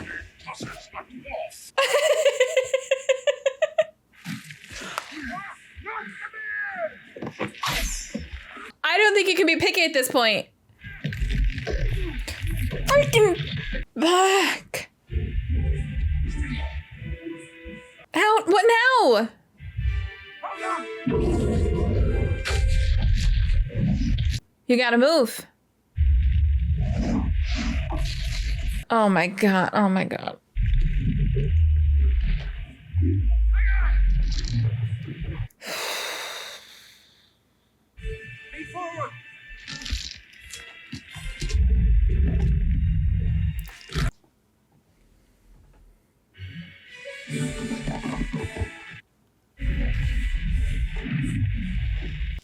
tosses a dwarf. I don't think you can be picky at this point. Freaking back. How? What now? You gotta move. Oh my God. Oh my God.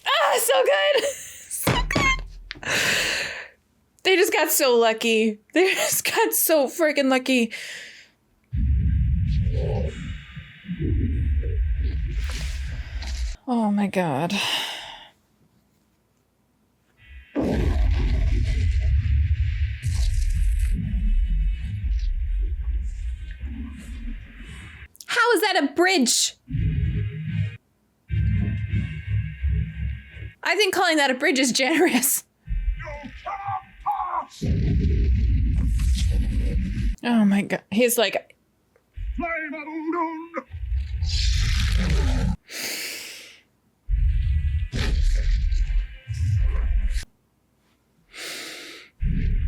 Ah, so good. So good. They just got so lucky. They just got so freaking lucky. Oh my god. How is that a bridge? I think calling that a bridge is generous. Oh my god. He's like...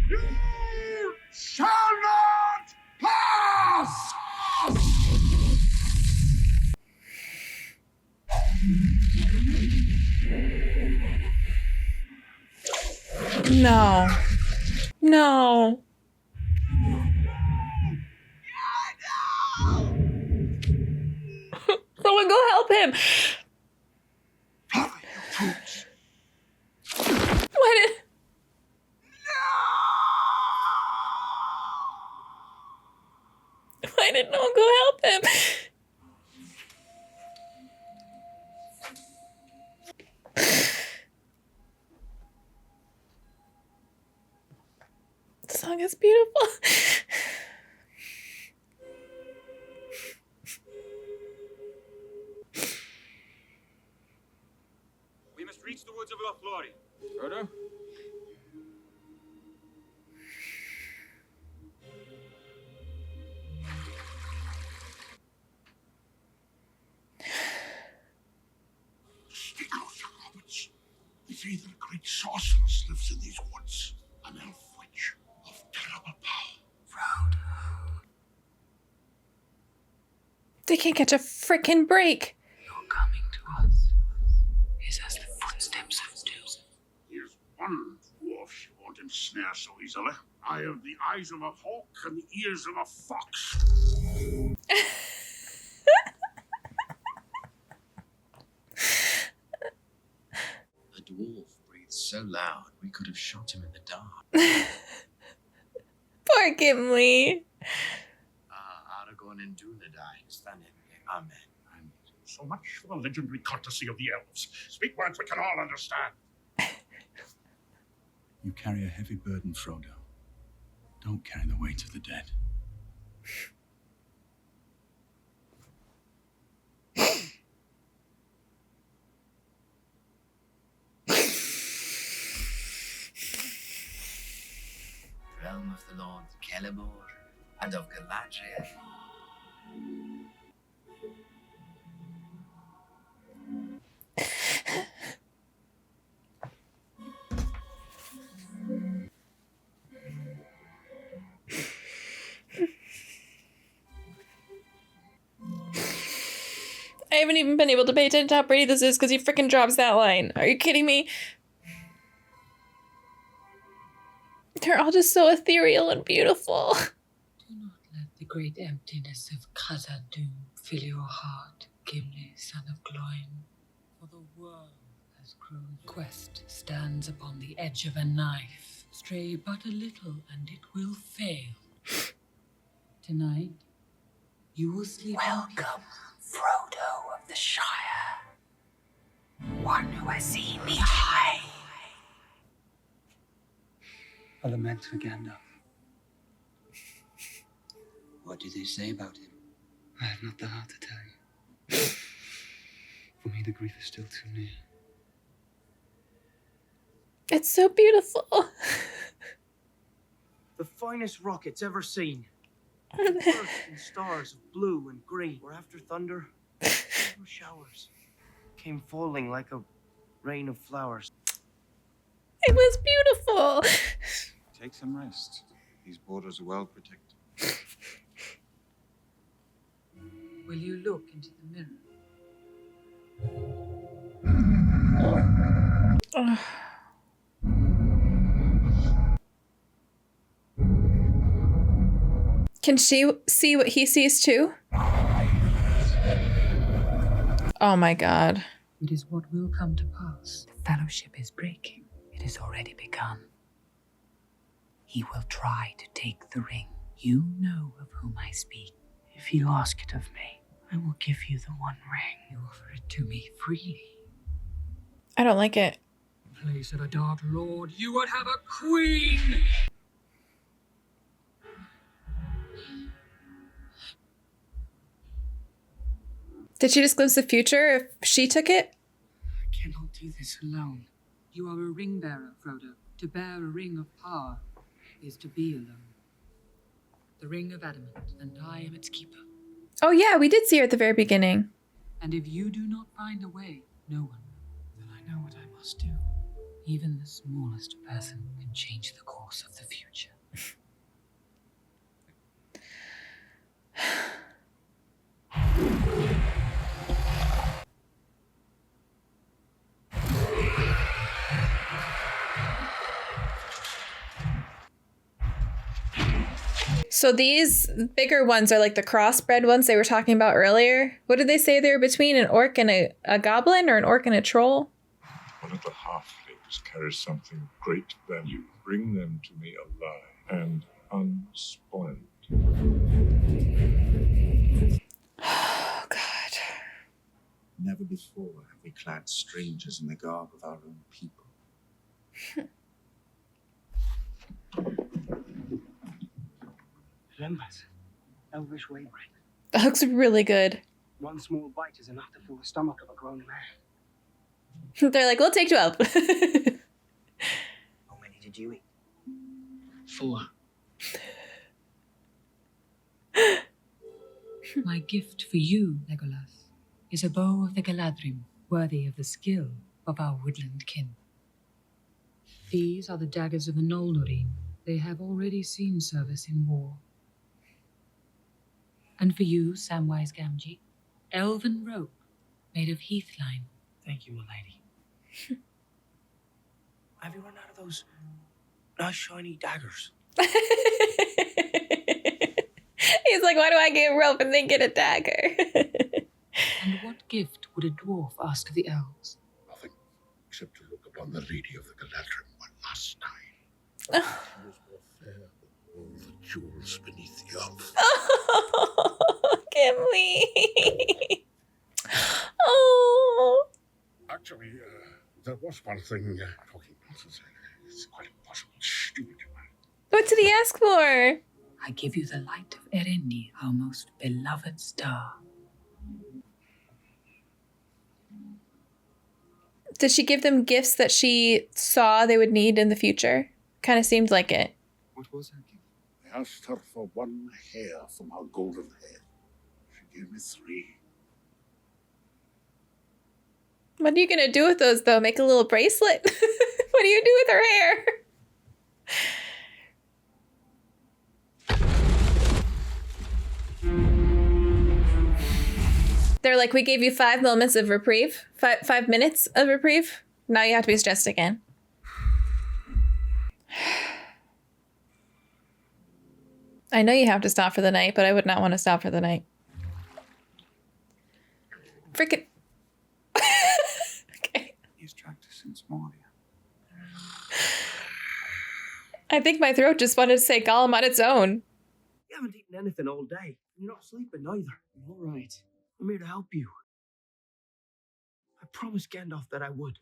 You shall not pass! No. No. Someone go help him. Why did... Why did no one go help him? The song is beautiful. We must reach the woods of Lothl'orien. Frodo? Stick closer, hobbits. They say that a great sorceress lives in these woods. An elf witch of terrible power. Frodo. They can't catch a frickin' break. Your coming to us is as the footsteps of doom. Here's one dwarf she won't ensnare so easily. I have the eyes of a hawk and the ears of a fox. The dwarf breathes so loud we could have shot him in the dark. Poor Gimli. Aragorn and Dunedain standing. Amen. And so much for the legendary courtesy of the elves. Speak words we can all understand. You carry a heavy burden, Frodo. Don't carry the weight of the dead. Realm of the Lord Celeborn and of Galadriel. I haven't even been able to pay attention to how pretty this is because he freaking drops that line. Are you kidding me? They're all just so ethereal and beautiful. Do not let the great emptiness of Khazad-dûm fill your heart, Gimli, son of Gloin. For the world has grown. Quest stands upon the edge of a knife. Stray but a little and it will fail. Tonight, you will sleep. Welcome, Frodo of the Shire. One who has seen me high. A lament for Gandalf. What do they say about him? I have not the heart to tell you. For me, the grief is still too near. It's so beautiful. The finest rockets ever seen. Bursting stars of blue and green. Were after thunder, little showers came falling like a rain of flowers. It was beautiful. Take some rest. These borders are well protected. Will you look into the mirror? Can she see what he sees too? Oh my god. It is what will come to pass. The fellowship is breaking. It has already begun. He will try to take the ring. You know of whom I speak. If you ask it of me, I will give you the one ring. You offer it to me freely. I don't like it. In place of a Dark Lord, you would have a queen! Did she disclose the future if she took it? I cannot do this alone. You are a ring bearer, Frodo. To bear a ring of power is to be alone. The ring of adamant, and I am its keeper. Oh yeah, we did see her at the very beginning. And if you do not find a way, no one will. Then I know what I must do. Even the smallest person can change the course of the future. So these bigger ones are like the crossbred ones they were talking about earlier. What did they say they were between, an orc and a goblin, or an orc and a troll? One of the halflings carries something of great value. Bring them to me alive and unspoiled. Oh, God. Never before have we clad strangers in the garb of our own people. Remembers, elvish way break. That looks really good. One small bite is enough to fill the stomach of a grown man. They're like, we'll take 12. How many did you eat? 4. My gift for you, Legolas, is a bow of the Galadrim, worthy of the skill of our woodland kin. These are the daggers of the Lothl'orien. They have already seen service in war. And for you, Samwise Gamgee, elven rope made of heathline. Thank you, milady. Have you run out of those nice shiny daggers? He's like, why do I get rope and then get a dagger? And what gift would a dwarf ask of the elves? Nothing except to look upon the lady of the Galadrim one last time. Oh. She was more fair than all the jewels beneath the earth. Oh, Gimli. Oh. Actually, there was one thing talking nonsense. It's quite impossible. Stupid. What did he ask for? I give you the light of Erenni, our most beloved star. Did she give them gifts that she saw they would need in the future? Kind of seemed like it. What was her gift? I asked her for one hair from her golden head. She gave me 3. What are you going to do with those, though? Make a little bracelet? What do you do with her hair? They're like, we gave you 5 moments of reprieve. 5 minutes of reprieve. Now you have to be stressed again. I know you have to stop for the night, but I would not want to stop for the night. Freaking... Okay. He's tracked us since Moria. I think my throat just wanted to say Gollum on its own. You haven't eaten anything all day. You're not sleeping either. All right. I'm here to help you. I promised Gandalf that I would.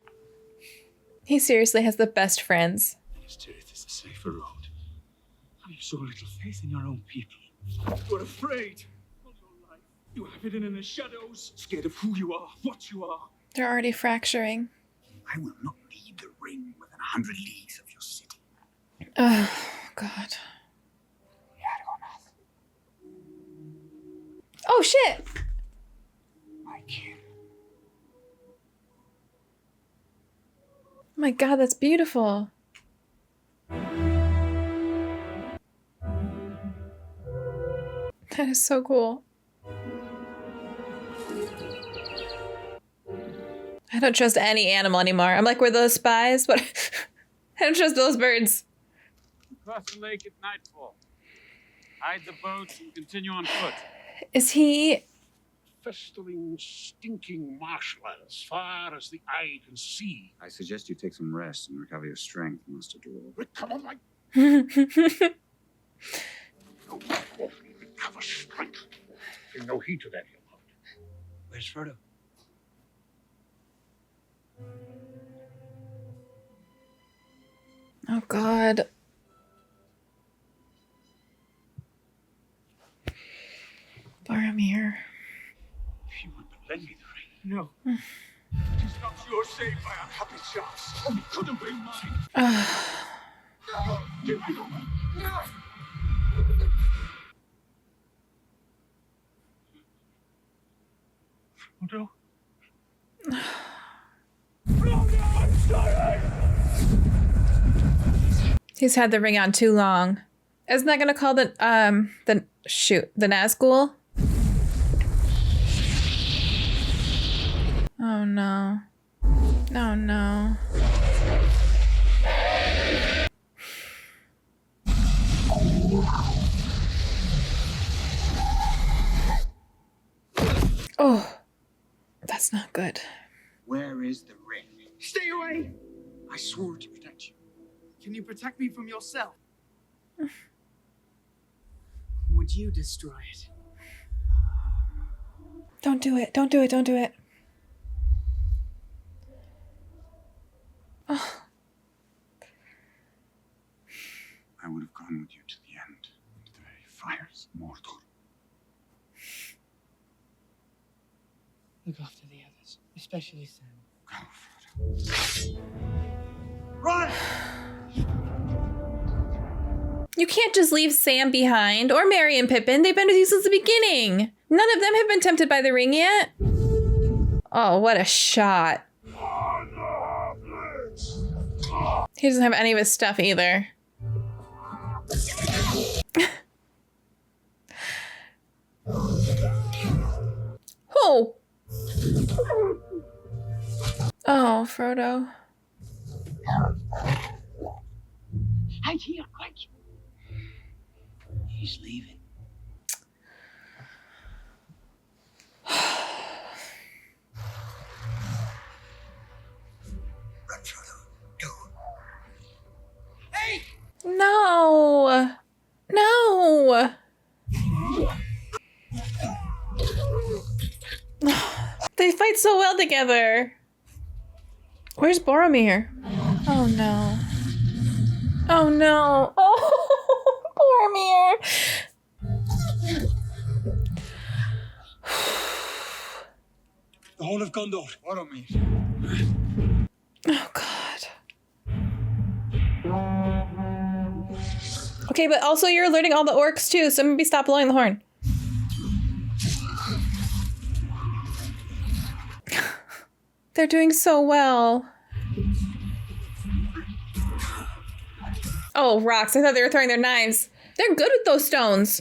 He seriously has the best friends. Tirith is the safer road. Have you so little faith in your own people? You're afraid. All your life, you have hidden in the shadows, scared of who you are, what you are. They're already fracturing. I will not leave the ring within 100 leagues of your city. Oh, God. Oh, shit. My kid. Oh my God, that's beautiful. That is so cool. I don't trust any animal anymore. I'm like, were those spies? What? I don't trust those birds. Cross the lake at nightfall. Hide the boats and continue on foot. Is he festering, stinking marshland as far as the eye can see. I suggest you take some rest and recover your strength, Master Dwarf. Recover my... recover strength. Give no heed to that, young lord. Where's Frodo? Oh, God. Boromir. If you would but lend me the ring. No. It is not yours, saved by unhappy chance. It couldn't be mine. No, give me the ring. No. Frodo? Frodo, I'm sorry! He's had the ring on too long. Isn't that gonna call the Nazgul? Oh no. Oh no. Oh, that's not good. Where is the ring? Stay away! I swore to protect you. Can you protect me from yourself? Would you destroy it? Don't do it. Don't do it. Don't do it. Oh. I would have gone with you to the end, into the very fires of Mordor. Look after the others, especially Sam. Go, Frodo. Run! You can't just leave Sam behind, or Merry and Pippin. They've been with you since the beginning. None of them have been tempted by the ring yet. Oh, what a shot. He doesn't have any of his stuff either. Oh. Oh, Frodo. Hide here, quick. He's leaving. Run, Frodo. Go. Hey! No. No. They fight so well together. Where's Boromir? Oh no. Oh no. Oh, Boromir. The Horn of Gondor. Boromir. Oh God. Okay, but also you're alerting all the orcs too, so maybe stop blowing the horn. They're doing so well. Oh, rocks. I thought they were throwing their knives. They're good with those stones.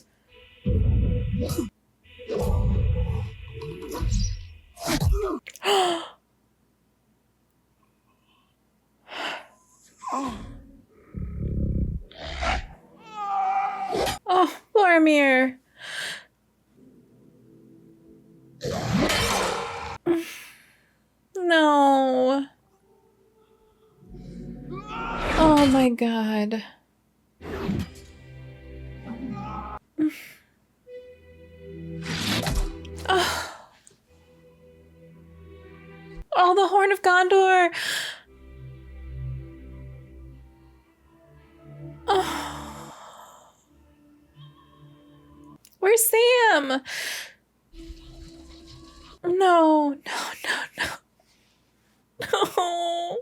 Oh, Boromir. No. Oh my God. Oh. Oh, the Horn of Gondor. Oh. Where's Sam? No, no, no, no. No.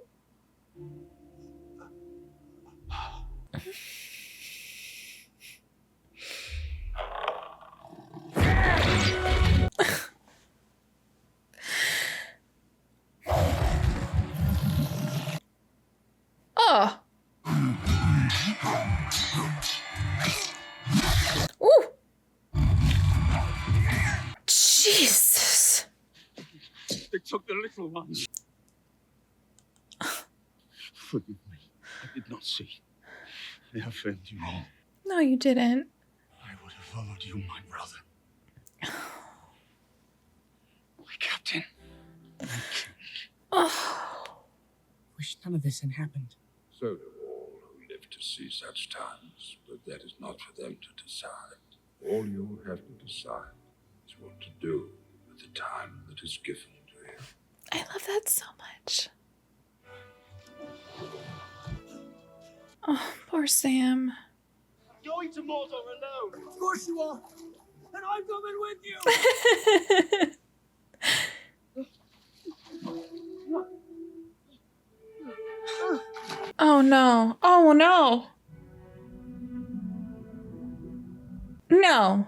Oh. Ooh. Jesus. They took the little ones. Forgive me. I did not see. I offended you all. No, you didn't. I would have followed you, my brother. Wish none of this had happened. So do all who live to see such times, but that is not for them to decide. All you have to decide is what to do with the time that is given to you. I love that so much. Oh, poor Sam. Going to Mordor alone. Of course you are. And I'm coming with you. Oh no. Oh no. No.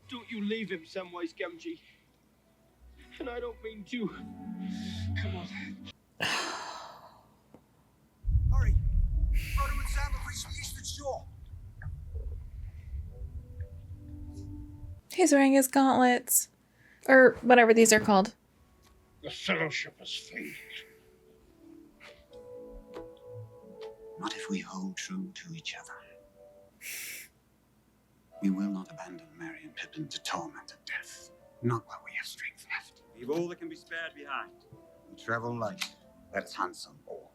Don't you leave him, Samwise Gamgee. And I don't mean to. Come on. Hurry! Frodo and Sam have reached the eastern shore. He's wearing his gauntlets. Or whatever these are called. The fellowship has failed. Not if we hold true to each other. We will not abandon Merry and Pippin to torment and death. Not while we have strength left. Leave all that can be spared behind. We travel light. Let us hunt some more.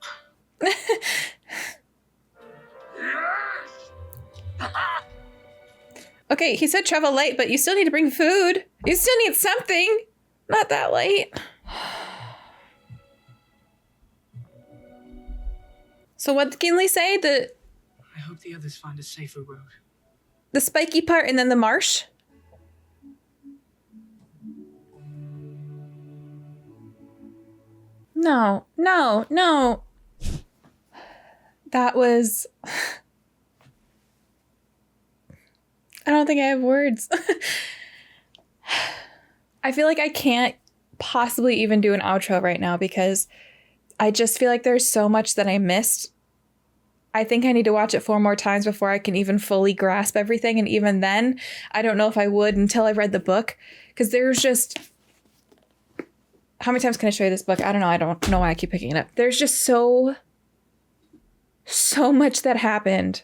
Okay, he said travel light, but you still need to bring food. You still need something. Not that light. So what did Gimli say? I hope the others find a safer road. The spiky part and then the marsh? No, no, no. That was... I don't think I have words. I feel like I can't possibly even do an outro right now because I just feel like there's so much that I missed. I think I need to watch it 4 more times before I can even fully grasp everything. And even then, I don't know if I would until I read the book. Because there's just... How many times can I show you this book? I don't know. I don't know why I keep picking it up. There's just so much that happened.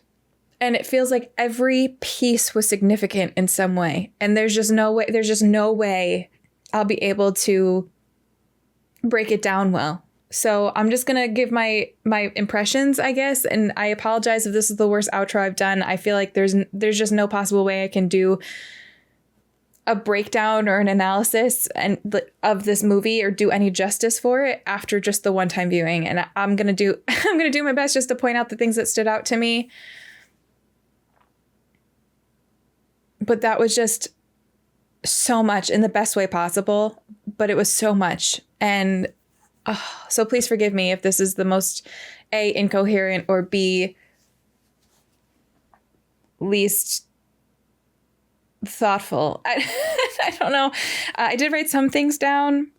And it feels like every piece was significant in some way. And there's just no way I'll be able to break it down well. So I'm just going to give my impressions, I guess. And I apologize if this is the worst outro I've done. I feel like there's just no possible way I can do a breakdown or an analysis of this movie or do any justice for it after just the one-time viewing. And I'm going to do my best just to point out the things that stood out to me. But that was just so much in the best way possible. But it was so much. And so please forgive me if this is the most A, incoherent, or B, least thoughtful. I don't know. I did write some things down.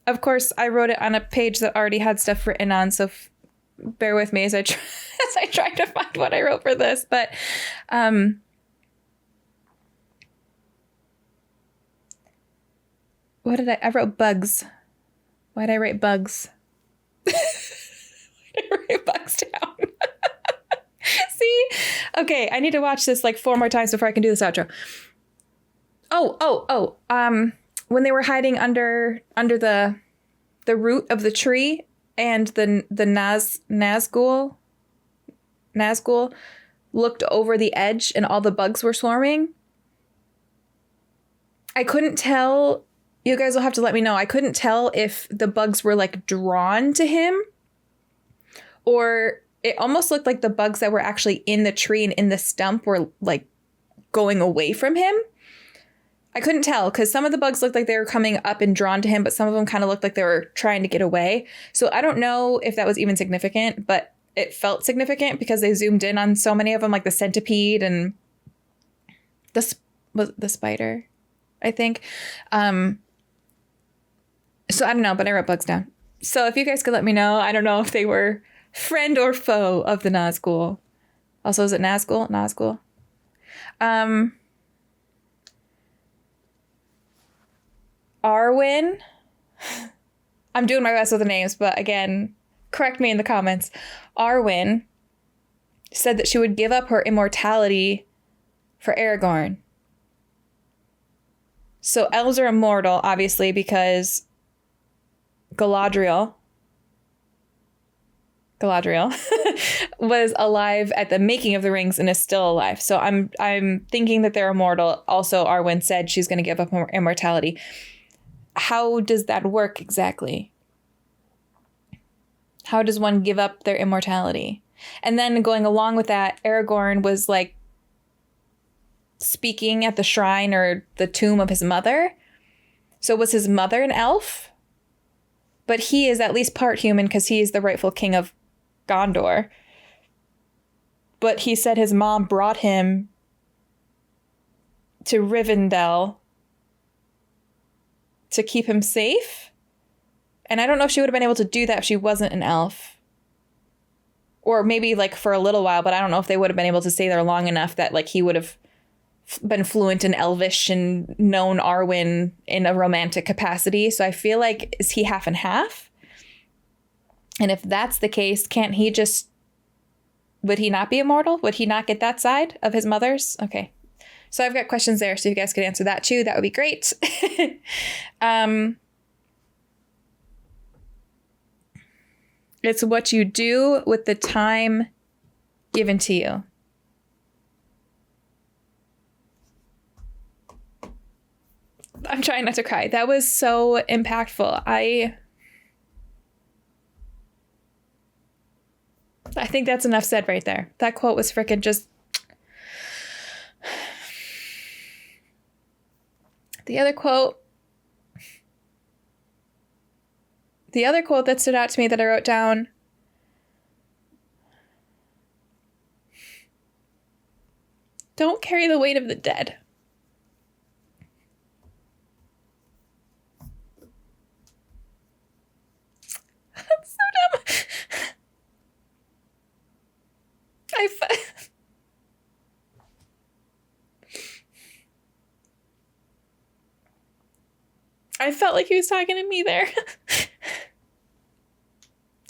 Of course, I wrote it on a page that already had stuff written on, so bear with me as I try to find what I wrote for this. But what did I wrote bugs. Why did I write bugs? Why did I write bugs down? See? Okay, I need to watch this like 4 more times before I can do this outro. When they were hiding under the root of the tree and the Nazgul looked over the edge and all the bugs were swarming. I couldn't tell. You guys will have to let me know. I couldn't tell if the bugs were like drawn to him or it almost looked like the bugs that were actually in the tree and in the stump were like going away from him. I couldn't tell because some of the bugs looked like they were coming up and drawn to him, but some of them kind of looked like they were trying to get away. So I don't know if that was even significant, but it felt significant because they zoomed in on so many of them, like the centipede and the spider, I think. So I don't know, but I wrote bugs down. So if you guys could let me know, I don't know if they were friend or foe of the Nazgul. Also, is it Nazgul? Nazgul. Arwen. I'm doing my best with the names, but again, correct me in the comments. Arwen said that she would give up her immortality for Aragorn. So elves are immortal, obviously, because Galadriel was alive at the making of the rings and is still alive. So I'm thinking that they're immortal. Also, Arwen said she's going to give up her immortality. How does that work exactly? How does one give up their immortality? And then going along with that, Aragorn was like speaking at the shrine or the tomb of his mother. So was his mother an elf? But he is at least part human because he is the rightful king of Gondor. But he said his mom brought him to Rivendell to keep him safe. And I don't know if she would have been able to do that if she wasn't an elf. Or maybe like for a little while, but I don't know if they would have been able to stay there long enough that like he would have been fluent in Elvish and known Arwen in a romantic capacity. So I feel like, is he half and half? And if that's the case, can't he just, would he not be immortal? Would he not get that side of his mother's? Okay. So I've got questions there. So if you guys could answer that too, that would be great. It's what you do with the time given to you. I'm trying not to cry. That was so impactful. I think that's enough said right there. That quote was freaking just... The other quote that stood out to me that I wrote down. Don't carry the weight of the dead. That's so dumb. I felt like he was talking to me there.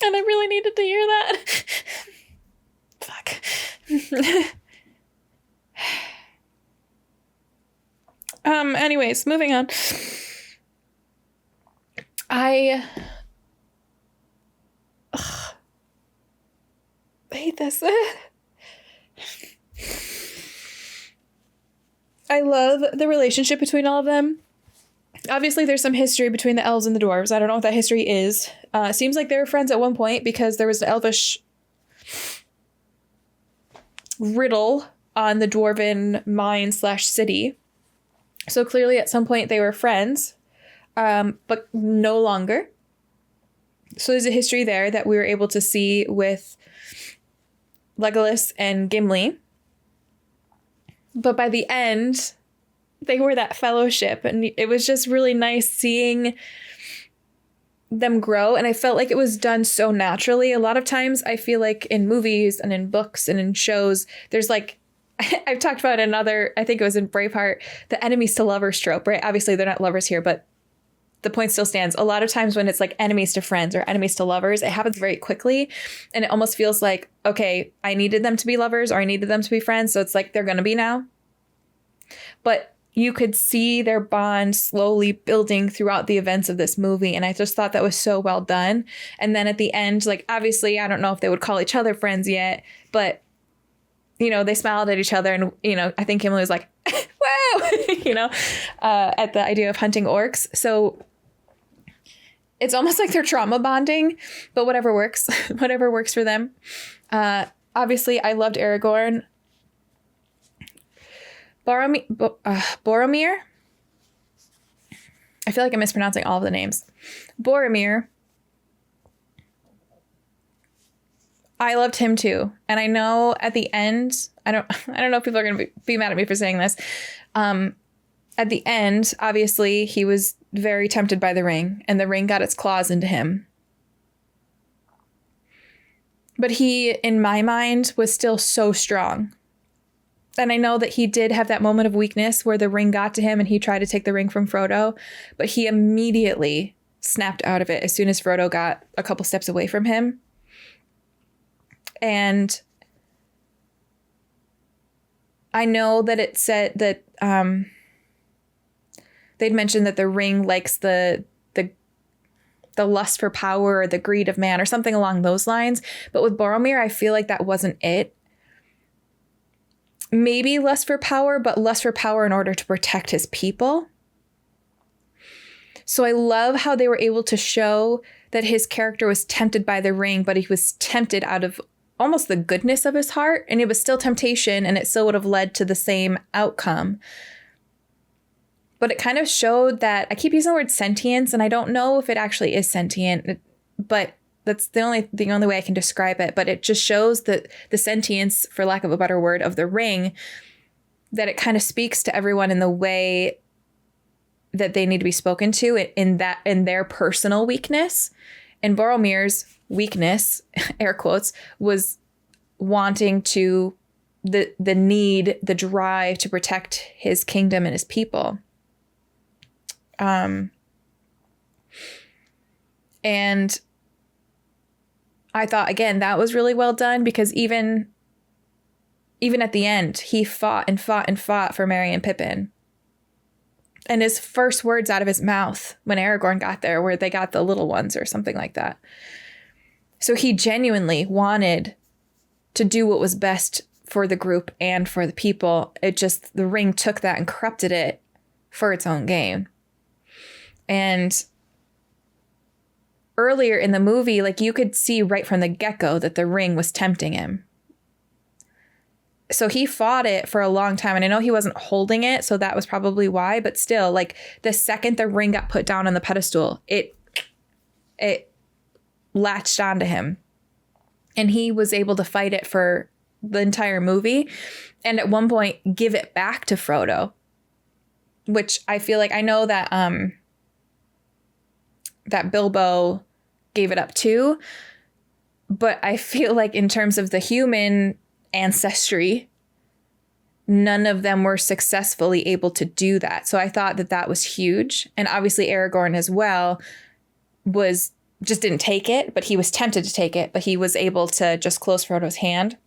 And I really needed to hear that. Fuck. Anyways, moving on. I hate this. I love the relationship between all of them. Obviously, there's some history between the elves and the dwarves. I don't know what that history is. It seems like they were friends at one point because there was an elvish riddle on the dwarven mine/city. So clearly at some point they were friends, but no longer. So there's a history there that we were able to see with Legolas and Gimli. But by the end, they were that fellowship, and it was just really nice seeing them grow. And I felt like it was done so naturally. A lot of times I feel like in movies and in books and in shows, there's like, I've talked about another, I think it was in Braveheart, the enemies to lovers trope, right? Obviously they're not lovers here, but the point still stands. A lot of times when it's like enemies to friends or enemies to lovers, it happens very quickly. And it almost feels like, okay, I needed them to be lovers or I needed them to be friends. So it's like, they're going to be now. But you could see their bond slowly building throughout the events of this movie. And I just thought that was so well done. And then at the end, like, obviously, I don't know if they would call each other friends yet, but, you know, they smiled at each other. And, you know, I think Gimli was like, wow, you know, at the idea of hunting orcs. So it's almost like they're trauma bonding, but whatever works, whatever works for them. Obviously, I loved Aragorn. Boromir. I feel like I'm mispronouncing all of the names. Boromir. I loved him too. And I know at the end, I don't know if people are going to be mad at me for saying this. At the end, obviously, he was very tempted by the ring, and the ring got its claws into him. But he, in my mind, was still so strong. And I know that he did have that moment of weakness where the ring got to him and he tried to take the ring from Frodo, but he immediately snapped out of it as soon as Frodo got a couple steps away from him. And I know that it said that they'd mentioned that the ring likes the lust for power or the greed of man or something along those lines. But with Boromir, I feel like that wasn't it. Maybe lust for power, but lust for power in order to protect his people. So I love how they were able to show that his character was tempted by the ring, but he was tempted out of almost the goodness of his heart. And it was still temptation, and it still would have led to the same outcome. But it kind of showed that, I keep using the word sentience, and I don't know if it actually is sentient, but that's the only way I can describe it. But it just shows that the sentience, for lack of a better word, of the ring, that it kind of speaks to everyone in the way that they need to be spoken to in their personal weakness. And Boromir's weakness, air quotes, was wanting to the need, the drive to protect his kingdom and his people. And I thought, again, that was really well done, because even at the end, he fought and fought and fought for Merry and Pippin. And his first words out of his mouth when Aragorn got there were, "They got the little ones," or something like that. So he genuinely wanted to do what was best for the group and for the people. It just, the ring took that and corrupted it for its own gain. And earlier in the movie, like, you could see right from the get-go that the ring was tempting him. So he fought it for a long time, and I know he wasn't holding it, so that was probably why, but still, like, the second the ring got put down on the pedestal, it latched onto him, and he was able to fight it for the entire movie, and at one point give it back to Frodo, which I feel like, I know that that Bilbo gave it up too, but I feel like in terms of the human ancestry, none of them were successfully able to do that. So I thought that that was huge. And obviously Aragorn as well just didn't take it, but he was tempted to take it, but he was able to just close Frodo's hand.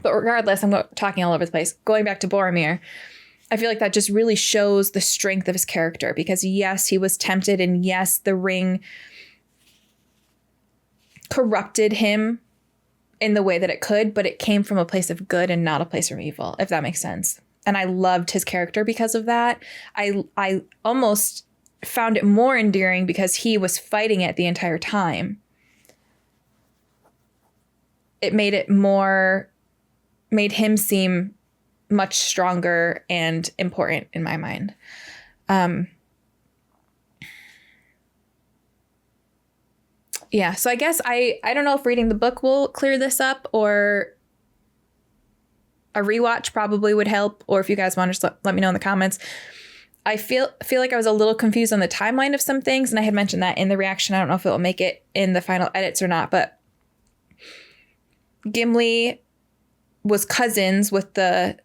But regardless, I'm talking all over the place. Going back to Boromir, I feel like that just really shows the strength of his character, because yes, he was tempted, and yes, the ring corrupted him in the way that it could, but it came from a place of good and not a place from evil, if that makes sense. And I loved his character because of that. I almost found it more endearing because he was fighting it the entire time. It made him seem much stronger and important in my mind. Yeah, so I guess I don't know if reading the book will clear this up, or a rewatch probably would help, or if you guys want to just let me know in the comments. I feel like I was a little confused on the timeline of some things, and I had mentioned that in the reaction. I don't know if it will make it in the final edits or not, but Gimli was cousins with the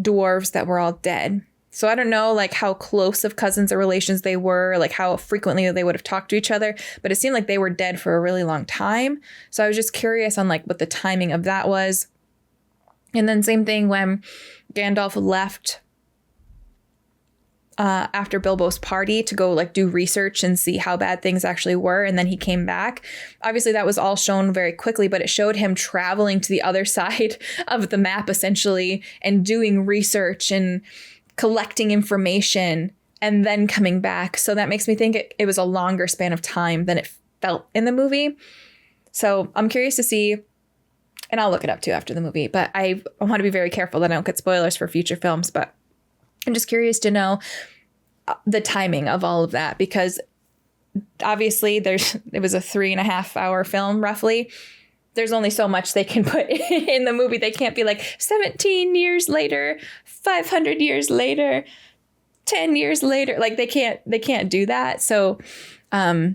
dwarves that were all dead. So I don't know, like, how close of cousins or relations they were, like how frequently they would have talked to each other, but it seemed like they were dead for a really long time. So I was just curious on, like, what the timing of that was. And then same thing when Gandalf left after Bilbo's party to go, like, do research and see how bad things actually were, and then he came back. Obviously that was all shown very quickly, but it showed him traveling to the other side of the map essentially, and doing research and collecting information and then coming back. So that makes me think it was a longer span of time than it felt in the movie. So I'm curious to see, and I'll look it up too after the movie, but I want to be very careful that I don't get spoilers for future films, but I'm just curious to know the timing of all of that, because obviously it was a 3.5 hour film roughly. There's only so much they can put in the movie. They can't be like 17 years later, 500 years later, 10 years later. Like they can't do that. So I'd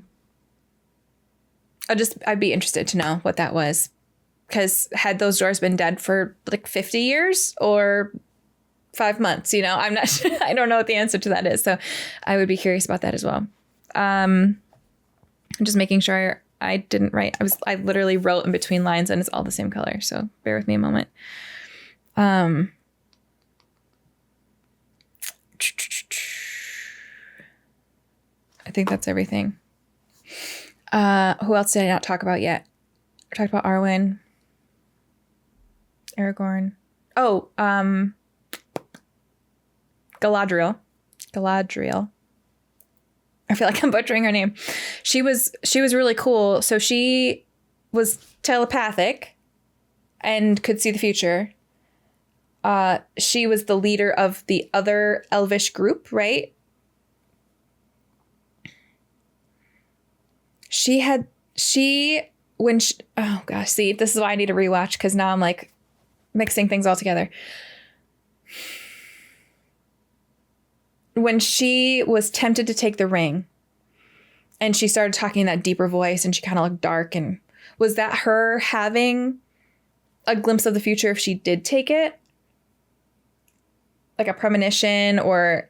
be interested to know what that was, because had those dwarves been dead for like 50 years or 5 months, I'm not sure. I don't know what the answer to that is. So I would be curious about that as well. I'm just making sure I didn't write. I literally wrote in between lines and it's all the same color. So bear with me a moment. I think that's everything. Who else did I not talk about yet? I talked about Arwen, Aragorn. Oh, Galadriel. I feel like I'm butchering her name. She was really cool. So she was telepathic and could see the future. She was the leader of the other elvish group, right? Oh gosh, see, this is why I need to rewatch, because now I'm like mixing things all together. When she was tempted to take the ring and she started talking in that deeper voice and she kind of looked dark, and was that her having a glimpse of the future if she did take it? Like a premonition or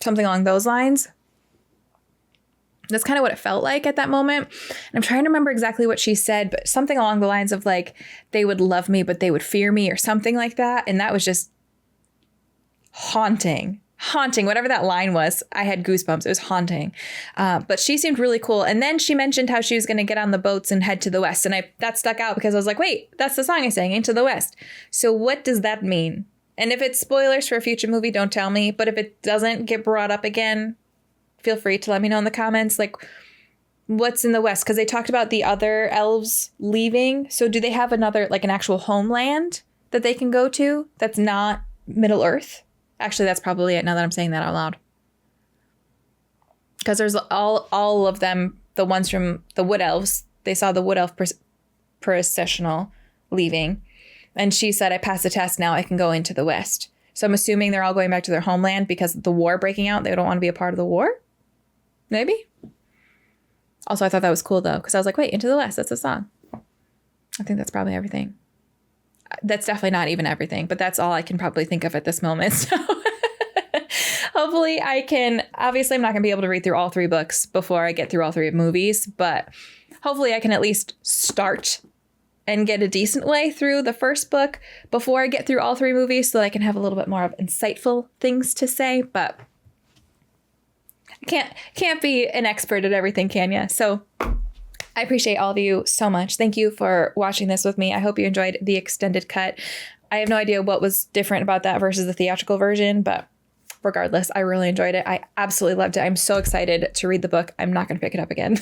something along those lines? That's kind of what it felt like at that moment. And I'm trying to remember exactly what she said, but something along the lines of like, they would love me, but they would fear me, or something like that. And that was just haunting. Whatever that line was, I had goosebumps. It was haunting. But she seemed really cool. And then she mentioned how she was going to get on the boats and head to the west. And that stuck out because I was like, wait, that's the song I sang, Into the West. So what does that mean? And if it's spoilers for a future movie, don't tell me. But if it doesn't get brought up again, feel free to let me know in the comments, like, what's in the West? Because they talked about the other elves leaving. So do they have another, like an actual homeland that they can go to that's not Middle Earth? Actually, that's probably it now that I'm saying that out loud. Because there's all of them, the ones from the Wood Elves. They saw the Wood Elf processional leaving. And she said, I passed the test, now I can go into the West. So I'm assuming they're all going back to their homeland because of the war breaking out. They don't want to be a part of the war? Maybe? Also, I thought that was cool, though, because I was like, wait, Into the West, that's a song. I think that's probably everything. That's definitely not even everything, but that's all I can probably think of at this moment. So hopefully I can, obviously I'm not going to be able to read through all 3 books before I get through all 3 movies, but hopefully I can at least start and get a decent way through the first book before I get through all 3 movies so that I can have a little bit more of insightful things to say. But I can't be an expert at everything, can ya? So I appreciate all of you so much. Thank you for watching this with me. I hope you enjoyed the extended cut. I have no idea what was different about that versus the theatrical version, but regardless, I really enjoyed it. I absolutely loved it. I'm so excited to read the book. I'm not going to pick it up again.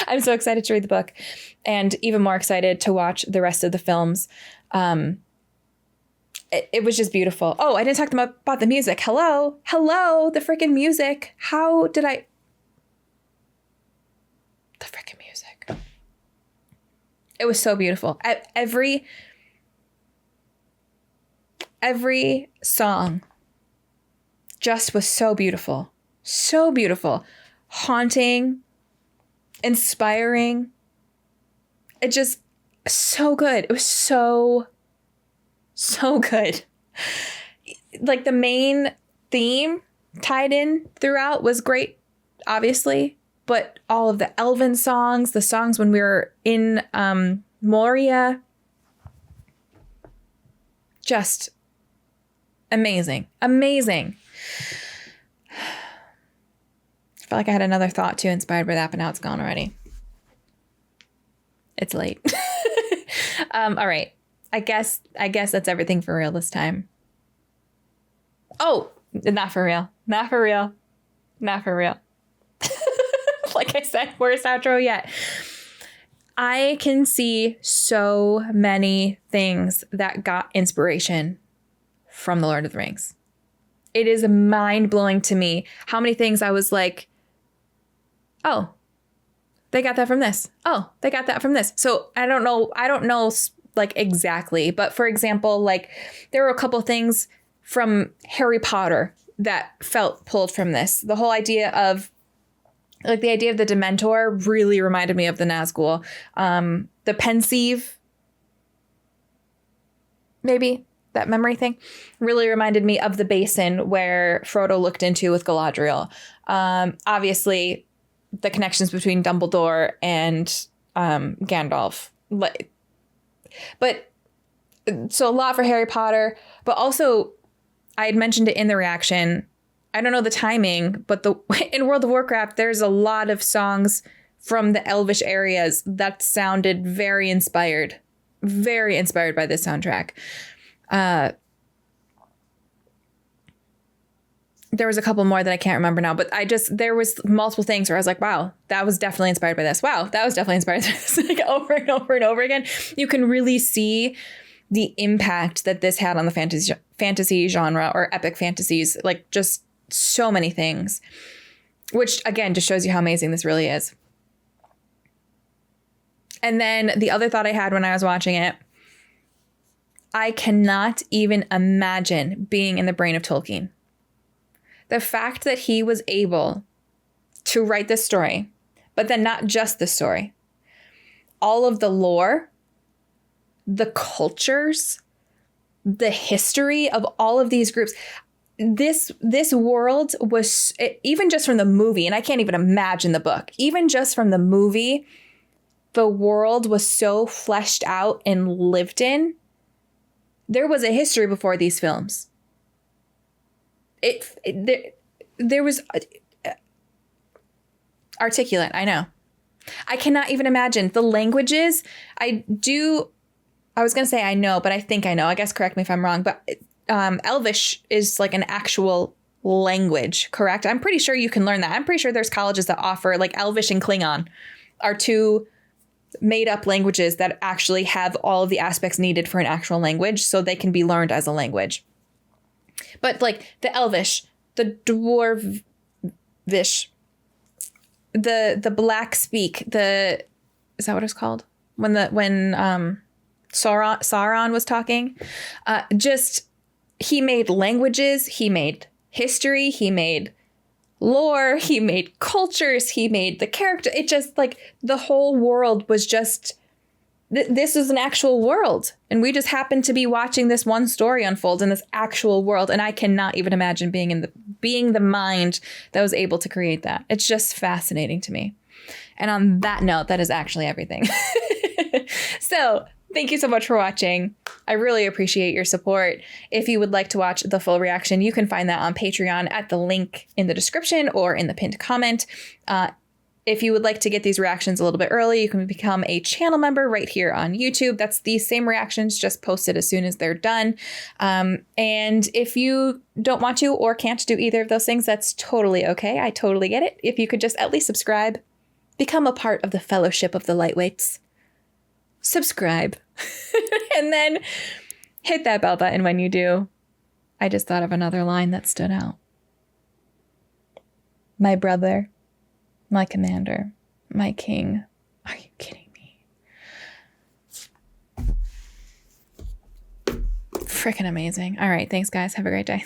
I'm so excited to read the book, and even more excited to watch the rest of the films. It was just beautiful. Oh, I didn't talk about the music. Hello, the freaking music. The freaking music. It was so beautiful. Every song just was so beautiful. So beautiful. Haunting. Inspiring. It just so good. It was so good. Like the main theme tied in throughout was great, obviously, but all of the elven songs, the songs when we were in Moria, just amazing. I felt like I had another thought too inspired by that, but now it's gone already. It's late. All right. I guess that's everything for real this time. Oh, not for real. Like I said, worst outro yet. I can see so many things that got inspiration from The Lord of the Rings. It is mind-blowing to me how many things I was like, oh, they got that from this. Oh, they got that from this. So I don't know like exactly, but for example, like there were a couple things from Harry Potter that felt pulled from this. The whole idea of the Dementor really reminded me of the Nazgul. The Pensieve, maybe that memory thing, really reminded me of the basin where Frodo looked into with Galadriel. Obviously, the connections between Dumbledore and Gandalf. But So a lot for Harry Potter, but also I had mentioned it in the reaction. I don't know the timing, but in World of Warcraft, there's a lot of songs from the Elvish areas that sounded very inspired by this soundtrack. There was a couple more that I can't remember now, but there was multiple things where I was like, wow, that was definitely inspired by this. Wow, that was definitely inspired by this. Like over and over and over again. You can really see the impact that this had on the fantasy genre or epic fantasies, like just so many things, which again, just shows you how amazing this really is. And then the other thought I had when I was watching it, I cannot even imagine being in the brain of Tolkien. The fact that he was able to write this story, but then not just the story, all of the lore, the cultures, the history of all of these groups. This world was, even just from the movie, and I can't even imagine the book, even just from the movie, the world was so fleshed out and lived in. There was a history before these films. There was articulate. I know. I cannot even imagine the languages. I was going to say I know, but I think I know. I guess correct me if I'm wrong, but Elvish is like an actual language, correct? I'm pretty sure you can learn that. I'm pretty sure there's colleges that offer, like, Elvish and Klingon are two made up languages that actually have all of the aspects needed for an actual language, so they can be learned as a language. But like the Elvish, the Dwarvish, the Black Speak, is that what it's called? When Sauron was talking, he made languages, he made history, he made lore, he made cultures, he made the character. It just, like, the whole world was just, this is an actual world. And we just happened to be watching this one story unfold in this actual world. And I cannot even imagine being the mind that was able to create that. It's just fascinating to me. And on that note, that is actually everything. So thank you so much for watching. I really appreciate your support. If you would like to watch the full reaction, you can find that on Patreon at the link in the description or in the pinned comment. If you would like to get these reactions a little bit early, you can become a channel member right here on YouTube. That's these same reactions, just posted as soon as they're done. And if you don't want to or can't do either of those things, that's totally okay. I totally get it. If you could just at least subscribe, become a part of the Fellowship of the Lightweights. Subscribe. And then hit that bell button when you do. I just thought of another line that stood out. My brother, my commander, my king. Are you kidding me? Freaking amazing. All right. Thanks, guys. Have a great day.